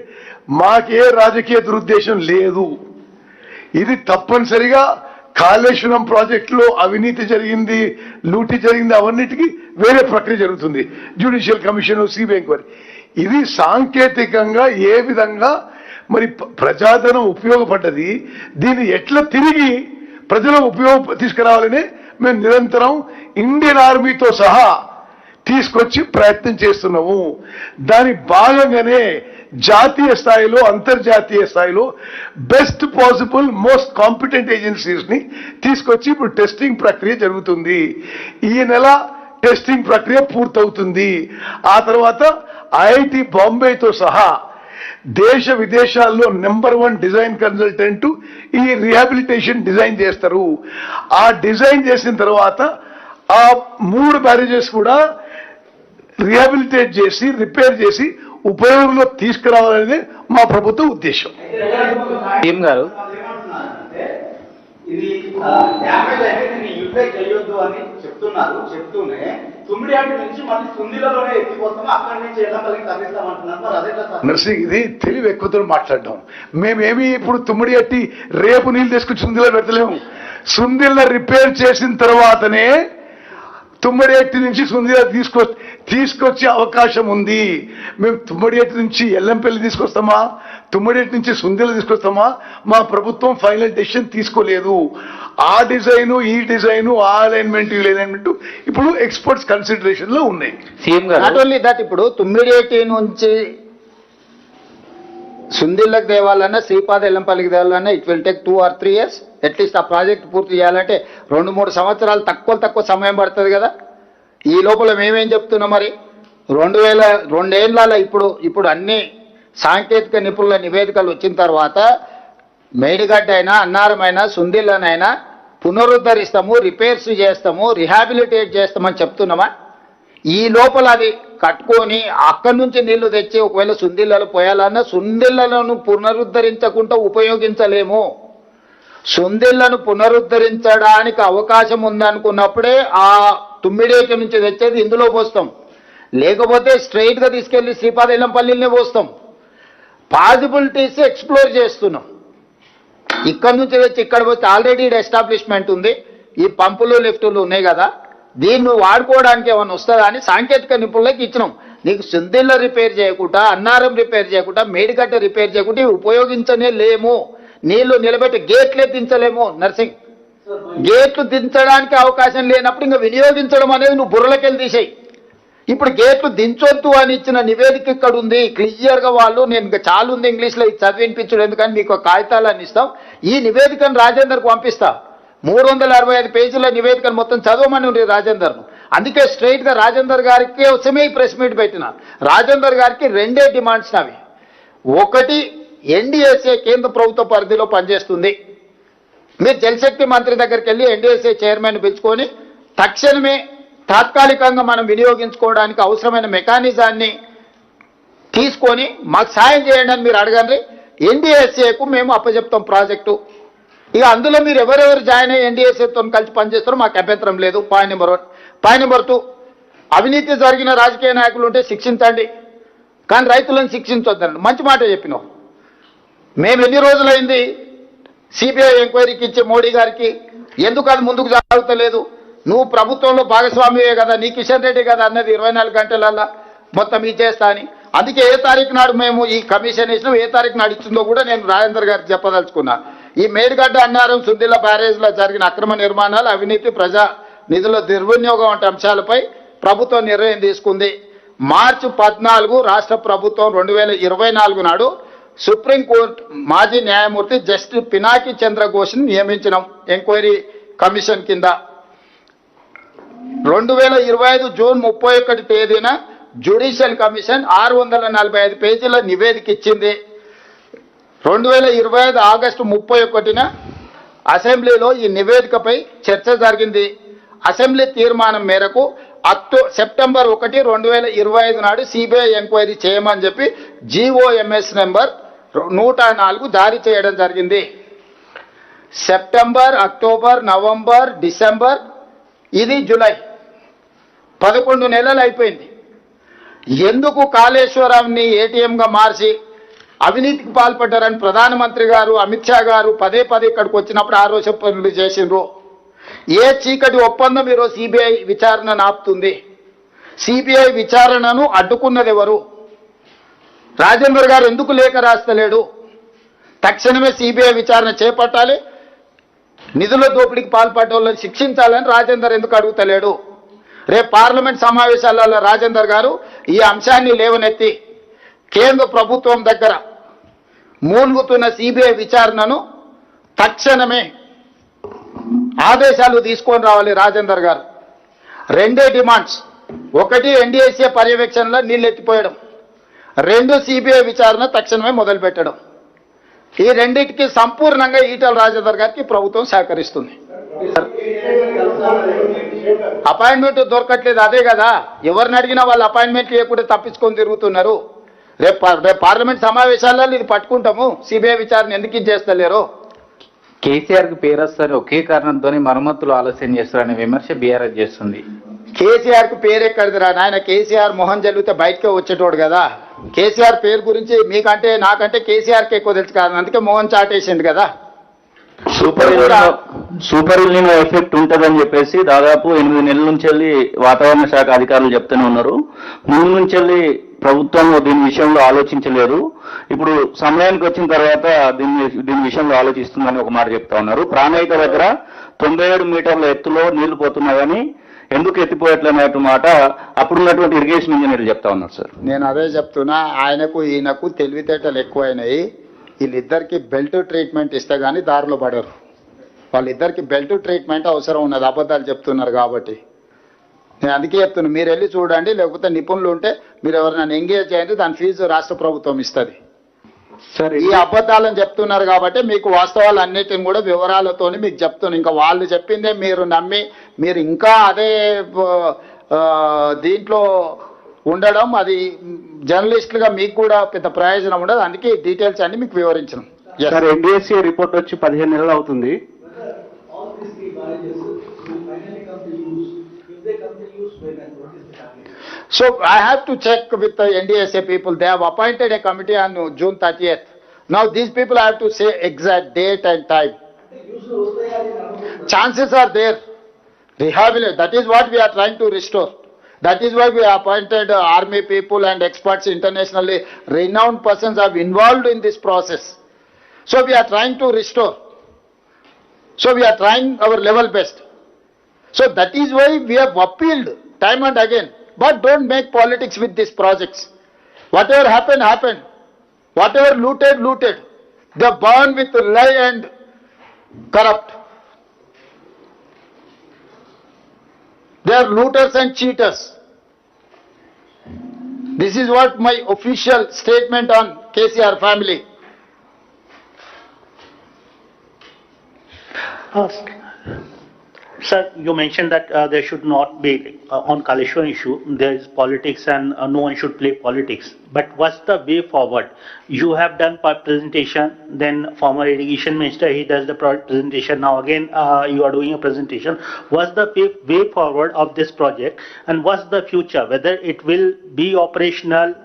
Speaker 5: మాకే రాజకీయ దురుద్దేశం లేదు. ఇది తప్పనిసరిగా కాళేశ్వరం ప్రాజెక్టులో అవినీతి జరిగింది, లూటీ జరిగింది, అవన్నిటికీ వేరే ప్రక్రియ జరుగుతుంది, జ్యుడిషియల్ కమిషన్, సిబిఐ ఎంక్వైరీ. ఇది సాంకేతికంగా ఏ విధంగా మరి ప్రజాధనం ఉపయోగపడ్డది, దీన్ని ఎట్లా తిరిగి ప్రజలకు తీసుకురావాలని మేము నిరంతరం ఇండియన్ ఆర్మీతో సహా తీసుకొచ్చి ప్రయత్నం చేస్తున్నాము. దాని భాగంగానే జాతీయ స్థాయిలో, అంతర్జాతీయ స్థాయిలో best possible most competent agencies ని తీసుకొచ్చి ఇప్పుడు టెస్టింగ్ ప్రక్రియ జరుగుతుంది. ఈ నెల టెస్టింగ్ ప్రక్రియ పూర్తవుతుంది. ఆ తర్వాత ఐఐటి బాంబేతో సహా దేశ విదేశాల్లో నెంబర్ 1 డిజైన్ కన్సల్టెంట్ ఈ రిహాబిలిటేషన్ డిజైన్ చేస్తారు. ఆ డిజైన్ చేసిన తర్వాత ఆ 3 బ్యారేజెస్ కూడా రిహాబిలిటేట్ చేసి రిపేర్ చేసి ఉపయోగంలో తీసుకురావాలనేది మా ప్రభుత్వ ఉద్దేశం.
Speaker 4: సీఎం గారు
Speaker 6: ఇది డ్యామేజ్ అయితే దీన్ని యూటిలైజ్ చేయొద్దు అని చెప్తూనే తుమ్మిడియాటి నుంచి మళ్ళీ సుందిలలోనే ఎత్తిపోతాము, అక్కడి నుంచి ఎల్లంపల్లికి తరలిస్తామంటున్నారు. మరి అదే
Speaker 5: నర్సింగ్, ఇది తెలివి ఎక్కువతో మాట్లాడడం. మేమేమి ఇప్పుడు తుమ్మిడియట్టి రేపు నీళ్ళు తీసుకొచ్చి సుందిలో పెడతలేము. సుందిల్లో రిపేర్ చేసిన తర్వాతనే తుమ్మడియట్టి నుంచి సుందిలో తీసుకొచ్చే అవకాశం ఉంది. మేము తుమ్మడియట్టి నుంచి ఎల్లంపల్లి తీసుకొస్తామా, తుమ్మడియట్టి నుంచి సుందిలో తీసుకొస్తామా, మా ప్రభుత్వం ఫైనల్ డెసిషన్ తీసుకోలేదు. ఆ డిజైను, ఈ డిజైను, ఆ అలైన్మెంట్, ఈ అలైన్మెంట్ ఇప్పుడు ఎక్స్పర్ట్స్ కన్సిడరేషన్ లో ఉన్నాయి.
Speaker 4: సీఎం గారు
Speaker 1: నాట్ ఓన్లీ దట్, ఇప్పుడు తుమ్మిడియట్టి నుంచి సుందిళ్ళకి దేవాలన్నా శ్రీపాద ఎల్లంపల్లికి దేవాలన్నా it will take 2 or 3 years at least. ఆ ప్రాజెక్ట్ పూర్తి చేయాలంటే 2-3 సంవత్సరాలు తక్కువ సమయం పడుతుంది కదా. ఈ లోపల మేమేం చెప్తున్నాం, మరి 2 ఏళ్ళ ఇప్పుడు అన్ని సాంకేతిక నిపుణుల నివేదికలు వచ్చిన తర్వాత మేడిగడ్డ అయినా, అన్నారమైనా, సుందిళ్ళనైనా పునరుద్ధరిస్తాము, రిపేర్స్ చేస్తాము, రిహాబిలిటేట్ చేస్తామని చెప్తున్నామా? ఈ లోపల అది కట్టుకొని అక్కడి నుంచి నీళ్లు తెచ్చి ఒకవేళ సుందిళ్ళలో పోయాలన్నా సుందిళ్ళను పునరుద్ధరించకుండా ఉపయోగించలేము. సుందిళ్లను పునరుద్ధరించడానికి అవకాశం ఉందనుకున్నప్పుడే ఆ తుమ్మిడేటి నుంచి తెచ్చేది ఇందులో పోస్తాం, లేకపోతే స్ట్రైట్గా తీసుకెళ్లి శ్రీపాద ఎల్లంపల్లినే పోస్తాం. పాసిబిలిటీస్ ఎక్స్ప్లోర్ చేస్తున్నాం.
Speaker 7: ఇక్కడ నుంచి వచ్చి ఇక్కడ పోతే ఆల్రెడీ ఎస్టాబ్లిష్మెంట్ ఉంది, ఈ పంపులు లిఫ్టులు ఉన్నాయి కదా, దీన్ని నువ్వు వాడుకోవడానికి ఏమైనా వస్తుందా అని సాంకేతిక నిపుణులకు ఇచ్చినాం. నీకు సుందిళ్ళ రిపేర్ చేయకుండా, అన్నారం రిపేర్ చేయకుండా, మేడిగడ్డ రిపేర్ చేయకుండా ఇవి ఉపయోగించనే లేము. నీళ్లు నిలబెట్టి గేట్లే దించలేము. నర్సింగ్ గేట్లు దించడానికి అవకాశం లేనప్పుడు ఇంకా వినియోగించడం అనేది నువ్వు బుర్రలకెళ్ళి తీసేయి. ఇప్పుడు గేట్లు దించొద్దు అని ఇచ్చిన నివేదిక ఇక్కడ ఉంది క్లియర్గా. వాళ్ళు నేను ఇంకా చాలా ఉంది ఇంగ్లీష్లో ఇది చదివినిపించడం ఎందుకని మీకు కాగితాలని ఇస్తాం. ఈ నివేదికను రాజేందర్కు పంపిస్తా. 365 పేజీల నివేదికను మొత్తం చదవమని ఉంది రాజేందర్ను. అందుకే స్ట్రైట్గా రాజేందర్ గారికి కోసమే ఈ ప్రెస్ మీట్ పెట్టిన. రాజేందర్ గారికి 2 డిమాండ్స్ అవి. ఒకటి, ఎన్డీఎస్ఏ కేంద్ర ప్రభుత్వ పరిధిలో పనిచేస్తుంది. మీరు జలశక్తి మంత్రి దగ్గరికి వెళ్ళి ఎన్డీఎస్ఏ చైర్మన్ పిలుచుకొని తక్షణమే తాత్కాలికంగా మనం వినియోగించుకోవడానికి అవసరమైన మెకానిజాన్ని తీసుకొని మాకు సాయం చేయండి అని మీరు అడగండి. ఎన్డీఎస్ఏకు మేము అప్పచెప్తాం ప్రాజెక్టు. ఇక అందులో మీరు ఎవరెవరు జాయిన్ అయ్యి ఎన్డీఎస్ఏతో కలిసి పనిచేస్తారో మాకు అభ్యంతరం లేదు. Point number 1. పాయింట్ నెంబర్ 2, అవినీతి జరిగిన రాజకీయ నాయకులు ఉంటే శిక్షించండి, కానీ రైతులను శిక్షించొద్దండి. మంచి మాట చెప్పినావు. మేము ఎన్ని రోజులైంది సిబిఐ ఎంక్వైరీకి ఇచ్చే మోడీ గారికి, ఎందుకు అది ముందుకు సాగుతలేదు? నువ్వు ప్రభుత్వంలో భాగస్వామివే కదా, నీ కిషన్ రెడ్డి కదా అన్నది 24 గంటలల్లా మొత్తం ఇచ్చేస్తా అని. అందుకే ఏ తారీఖు నాడు మేము ఈ కమిషన్ వేసినాం, ఏ తారీఖు నాడు ఇచ్చిందో కూడా నేను రాజేందర్ గారికి చెప్పదలుచుకున్నా. ఈ మేడిగడ్డ, అన్నారం, సుందిల్ల బ్యారేజ్లో జరిగిన అక్రమ నిర్మాణాలు, అవినీతి, ప్రజా నిధుల దుర్వినియోగం వంటి అంశాలపై ప్రభుత్వం నిర్ణయం తీసుకుంది. మార్చి 14 రాష్ట్ర ప్రభుత్వం 2024 నాడు సుప్రీంకోర్టు మాజీ న్యాయమూర్తి జస్టిస్ పినాకి చంద్ర ఘోష్ని నియమించినాం ఎంక్వైరీ కమిషన్ కింద. 2025 జూన్ 31 తేదీన జ్యుడిషియల్ కమిషన్ 645 పేజీల నివేదిక ఇచ్చింది. 2025 ఆగస్టు 31న అసెంబ్లీలో ఈ నివేదికపై చర్చ జరిగింది. అసెంబ్లీ తీర్మానం మేరకు సెప్టెంబర్ 1, 2025 నాడు సిబిఐ ఎంక్వైరీ చేయమని చెప్పి జీఓఎంఎస్ నెంబర్ 104 జారీ చేయడం జరిగింది. సెప్టెంబర్, అక్టోబర్, నవంబర్, డిసెంబర్, ఇది జూలై, 11 నెలలు అయిపోయింది. ఎందుకు కాళేశ్వరాన్ని ఏటీఎంగా మార్చి అవినీతికి పాల్పడ్డారని ప్రధానమంత్రి గారు, అమిత్ షా గారు పదే ఇక్కడికి వచ్చినప్పుడు ఆరోపణలు చేసిండ్రు. ఏ చీకటి ఒప్పందం ఈరోజు సిబిఐ విచారణను ఆపుతుంది? సిబిఐ విచారణను అడ్డుకున్నది ఎవరు? రాజేందర్ గారు ఎందుకు లేఖ రాస్తలేడు? తక్షణమే సిబిఐ విచారణ చేపట్టాలి, నిధుల దోపిడీకి పాల్పడ్డ వాళ్ళని శిక్షించాలని రాజేందర్ ఎందుకు అడుగుతలేడు? రేపు పార్లమెంట్ సమావేశాలలో రాజేందర్ గారు ఈ అంశాన్ని లేవనెత్తి కేంద్ర ప్రభుత్వం దగ్గర మూలుగుతున్న సిబిఐ విచారణను తక్షణమే ఆదేశాలు తీసుకొని రావాలి రాజేందర్ గారు. 2 డిమాండ్స్. 1, ఎన్డీఎస్ఏ పర్యవేక్షణలో నీళ్ళు ఎత్తిపోయడం. 2, సిబిఐ విచారణ తక్షణమే మొదలుపెట్టడం. ఈ రెండింటికి సంపూర్ణంగా ఈటల రాజేందర్ గారికి ప్రభుత్వం సహకరిస్తుంది. అపాయింట్మెంట్ దొరకట్లేదు, అదే కదా. ఎవరిని అడిగినా వాళ్ళు అపాయింట్మెంట్ ఇవ్వకుండా తప్పించుకొని తిరుగుతున్నారు. రేపు పార్లమెంట్ సమావేశాలలో ఇది పట్టుకుంటాము. సిబిఐ విచారణ ఎందుకు ఇది చేస్తలేరు?
Speaker 4: కేసీఆర్ కి పేరు వస్తారు, ఒకే కారణంతో మరమ్మతులు ఆలస్యం చేస్తారనే విమర్శ బీఆర్ఎస్ చేస్తుంది.
Speaker 7: కేసీఆర్ కు పేరు ఎక్కడిదిరా నాయన? కేసీఆర్ మొహం జల్లితే బయటకే వచ్చేటోడు కదా. కేసీఆర్ పేరు గురించి మీకంటే నాకంటే కేసీఆర్కి ఎక్కువ తెలుసు కదా, అందుకే మోహన్ చాటేసింది కదా.
Speaker 8: సూపర్ ఎల్నినో ఎఫెక్ట్ ఉంటుందని చెప్పేసి దాదాపు 8 నెలల నుంచి వెళ్ళి వాతావరణ శాఖ అధికారులు చెప్తూనే ఉన్నారు. ముందు నుంచి వెళ్ళి ప్రభుత్వం దీని విషయంలో ఆలోచించలేదు. ఇప్పుడు సమయానికి వచ్చిన తర్వాత దీని విషయంలో ఆలోచిస్తుందని ఒక మాట చెప్తా ఉన్నారు. ప్రాణహిత దగ్గర 97 మీటర్ల ఎత్తులో నీళ్లు పోతున్నాయని, ఎందుకు ఎత్తిపోయట్లనేటువంటి మాట అప్పుడున్నటువంటి ఇరిగేషన్ ఇంజనీర్లు చెప్తా ఉన్నారు సార్.
Speaker 7: నేను అదే చెప్తున్నా, ఆయనకు ఈయనకు తెలివితేటలు ఎక్కువైనాయి. వీళ్ళిద్దరికి బెల్ట్ ట్రీట్మెంట్ ఇస్తే కానీ దారిలో పడరు. వాళ్ళిద్దరికి బెల్ట్ ట్రీట్మెంట్ అవసరం ఉన్నది, అబద్ధాలు చెప్తున్నారు కాబట్టి. నేను అందుకే చెప్తున్నా, మీరు వెళ్ళి చూడండి, లేకపోతే నిపుణులు ఉంటే మీరు ఎవరినైనా ఎంగేజ్ చేయండి, దాని ఫీజు రాష్ట్ర ప్రభుత్వం ఇస్తుంది. ఈ అబద్ధాలను చెప్తున్నారు కాబట్టి మీకు వాస్తవాలు అన్నిటిని కూడా వివరాలతో మీకు చెప్తున్నాను. ఇంకా వాళ్ళు చెప్పిందే మీరు నమ్మి మీరు ఇంకా అదే దీంట్లో ఉండడం, అది జర్నలిస్టులుగా మీకు కూడా పెద్ద ప్రయోజనం ఉండదు. అందుకే డీటెయిల్స్ అన్ని మీకు వివరించడం.
Speaker 8: ఎన్డీఎస్ఏ రిపోర్ట్ వచ్చి 15 నెలలు అవుతుంది.
Speaker 7: So I have to check with the NDSA people. They have appointed a committee on June 30th. Now these people have to say exact date and time. Chances are there. Rehabilitate. That is what we are trying to restore. That is why we appointed army people and experts, internationally renowned persons are involved in this process. So we are trying to restore. So we are trying our level best. So that is why we have appealed time and again. But don't make politics with these projects. Whatever happened, happened. Whatever looted, looted. They are born with lie and corrupt. They are looters and cheaters. This is what my official statement on KCR family.
Speaker 9: Sir, you mentioned that there should not be, on Kaleshwaram issue, there is politics and no one should play politics. But what's the way forward? You have done presentation, then former irrigation minister, he does the presentation. Now again, you are doing a presentation. What's the way forward of this project and what's the future? Whether it will be operational,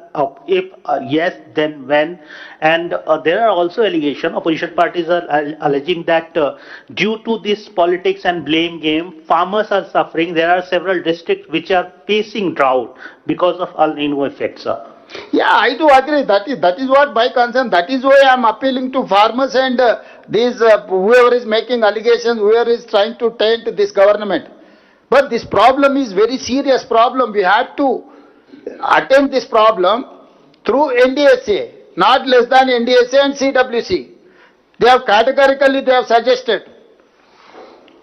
Speaker 9: if yes, then when? And there are also allegations, opposition parties are alleging that due to this politics and blame game, farmers are suffering. There are several districts which are facing drought because of El Nino effects.
Speaker 7: Yeah, I do agree. That is what my concern. That is why I am appealing to farmers and these whoever is making allegations, whoever is trying to taint this government. But this problem is very serious problem. We have to attend this problem through NDSA, not less than NDSA and CWC. They have categorically suggested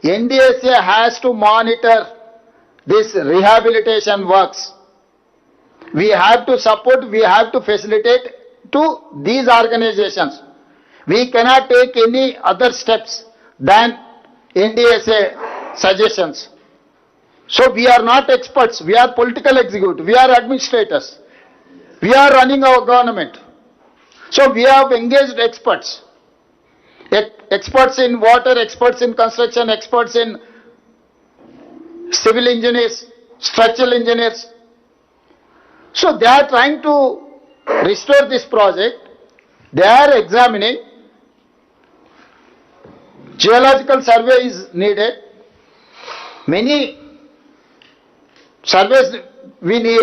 Speaker 7: NDSA has to monitor this rehabilitation works. We have to support, we have to facilitate to these organizations. We cannot take any other steps than NDSA suggestions. So we are not experts, we are political executive, we are administrators. We are running our government. So we have engaged experts. Experts in water, experts in construction, experts in civil engineers, structural engineers. So they are trying to restore this project. They are examining. Geological survey is needed. Many surveys we need.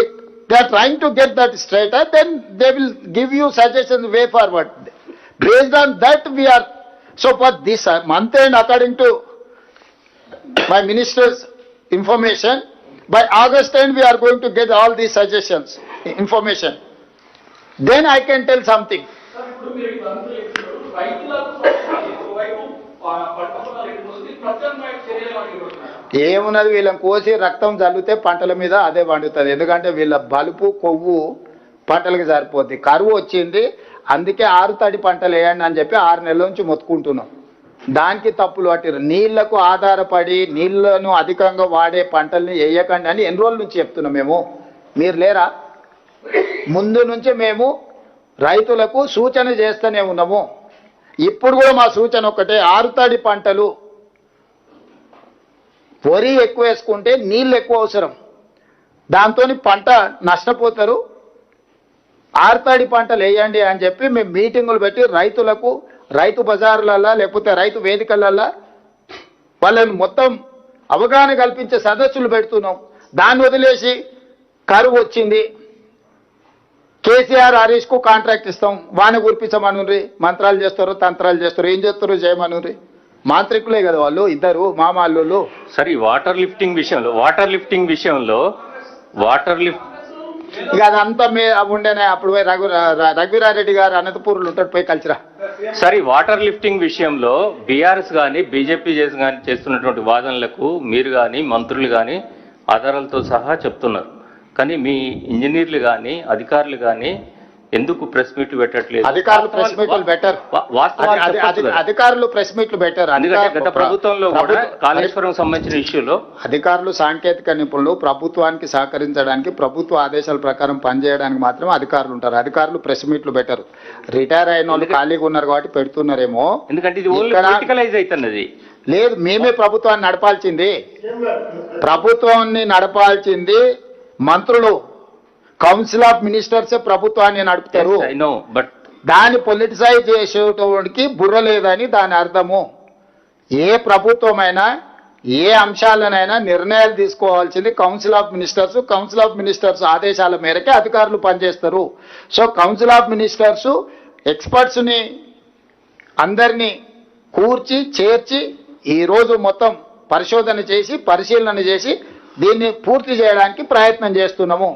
Speaker 7: They are trying to get that straighter, then they will give you suggestions way forward. Based on that we are, so for this month end, according to my minister's information, by August end we are going to get all these suggestions, information. Then I can tell something. ఏమున్నది వీళ్ళని కోసి రక్తం చల్లితే పంటల మీద అదే పండుతుంది. ఎందుకంటే వీళ్ళ బలుపు కొవ్వు పంటలకు సరిపోద్ది. కరువు వచ్చింది, అందుకే 6 తడి పంటలు వేయండి అని చెప్పి 6 నెలల నుంచి మొత్తుకుంటున్నాం. దానికి తప్పులు పట్టిరు. నీళ్లకు ఆధారపడి నీళ్లను అధికంగా వాడే పంటల్ని వేయకండి అని ఎన్ని రోజుల నుంచి చెప్తున్నాం మేము. మీరు లేరా? ముందు నుంచి మేము రైతులకు సూచన చేస్తూనే ఉన్నాము. ఇప్పుడు కూడా మా సూచన ఒకటే, 6 తడి పంటలు వరి ఎక్కువ వేసుకుంటే నీళ్ళు ఎక్కువ అవసరం, దాంతో పంట నష్టపోతారు. 6 తడి పంటలు వేయండి అని చెప్పి మేము మీటింగులు పెట్టి రైతులకు రైతు బజార్లల్లో లేకపోతే రైతు వేదికలల్లో వాళ్ళని మొత్తం అవగాహన కల్పించే సదస్సులు పెడుతున్నాం. దాన్ని వదిలేసి కరువు వచ్చింది, కేసీఆర్ హరీష్ కు కాంట్రాక్ట్ ఇస్తాం, వాన గురిపించమనుండ్రి, మంత్రాలు చేస్తారు, తంత్రాలు చేస్తారు, ఏం చేస్తారు చేయమనుండ్రి. మాంత్రికులే కదా వాళ్ళు ఇద్దరు మామాళ్ళు.
Speaker 10: సరే, వాటర్ లిఫ్టింగ్ విషయంలో
Speaker 7: ఇక అదంతా ఉండేనే. అప్పుడు పోయి రఘువీరారెడ్డి గారు అనంతపూర్లో ఉంటాడు, పోయి కలిసిరా.
Speaker 10: సరే, వాటర్ లిఫ్టింగ్ విషయంలో బీఆర్ఎస్ కానీ బీజేపీ చేస్తున్నటువంటి వాదనలకు మీరు కానీ మంత్రులు కానీ ఆధారాలతో సహా చెప్తున్నారు. కానీ మీ ఇంజనీర్లు కానీ అధికారులు కానీ ఎందుకు ప్రెస్ మీట్లు పెట్టట్లేదు?
Speaker 7: అధికారులు ప్రెస్ మీట్లు బెటర్. అధికారులు ప్రెస్ మీట్లు బెటర్.
Speaker 10: గత ప్రభుత్వంలో కూడా కాళేశ్వరం సంబంధించిన ఇష్యూలో
Speaker 7: అధికారులు సాంకేతిక నిపుణులు ప్రభుత్వానికి సహకరించడానికి, ప్రభుత్వ ఆదేశాల ప్రకారం పనిచేయడానికి మాత్రం అధికారులు ఉంటారు. అధికారులు ప్రెస్ మీట్లు బెటర్. రిటైర్ అయిన వాళ్ళు ఖాళీగా ఉన్నారు కాబట్టి పెడుతున్నారేమో.
Speaker 10: ఎందుకంటే ఇది పొలిటికలైజ్ అవుతున్నది.
Speaker 7: లేదు, మేమే ప్రభుత్వాన్ని నడపాల్సింది. ప్రభుత్వాన్ని నడపాల్సింది మంత్రులు, కౌన్సిల్ ఆఫ్ మినిస్టర్స్ ప్రభుత్వాన్ని నడుపుతారు. దాన్ని పొలిటిసైజ్ చేసేటోడికి బుర్ర లేదని దాని అర్థము. ఏ ప్రభుత్వమైనా ఏ అంశాలనైనా నిర్ణయాలు తీసుకోవాల్సింది council of ministers. Council of ministers ఆదేశాల మేరకే అధికారులు పనిచేస్తారు. సో కౌన్సిల్ ఆఫ్ మినిస్టర్స్ ఎక్స్పర్ట్స్ని అందరినీ కూర్చి చేర్చి ఈరోజు మొత్తం పరిశోధన చేసి పరిశీలన చేసి దీన్ని పూర్తి చేయడానికి ప్రయత్నం చేస్తున్నాము.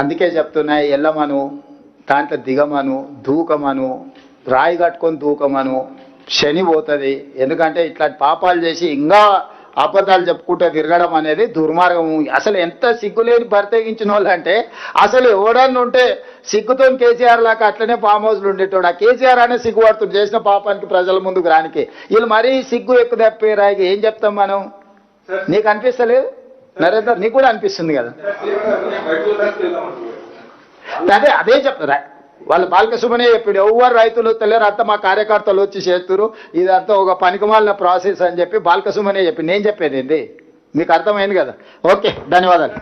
Speaker 7: అందుకే చెప్తున్నా, ఎల్లమను, దాంట్లో దిగమను, దూకమను, రాయి కట్టుకొని దూకమను, శని పోతుంది. ఎందుకంటే ఇట్లాంటి పాపాలు చేసి ఇంకా అబద్ధాలు చెప్పుకుంటూ తిరగడం అనేది దుర్మార్గము. అసలు ఎంత సిగ్గులేని బర్తగించిన వాళ్ళు అంటే, అసలు ఎవడన్నా ఉంటే సిగ్గుతో కేసీఆర్ లాగా అట్లనే ఫామ్ హౌస్లు ఉండేటోడు. ఆ కేసీఆర్ అనే సిగ్గుపడుతుంది చేసిన పాపానికి ప్రజల ముందుకు రానికి. వీళ్ళు మరీ సిగ్గు ఎక్కువ తప్పిరాయి. ఏం చెప్తాం మనం? నీకు అనిపిస్తలేదు నరేందర్? నీకు కూడా అనిపిస్తుంది కదా. అదే చెప్తారా వాళ్ళు బాలకృష్ణనే చెప్పాడు, ఎవరు రైతులు తెలియరు, అంతా మా కార్యకర్తలు వచ్చి చేస్తున్నారు, ఇదంతా ఒక పనికిమాలిన ప్రాసెస్ అని చెప్పి బాలకృష్ణనే చెప్పి. నేను చెప్పేది ఏంటి మీకు అర్థమైంది కదా. ఓకే, ధన్యవాదాలు.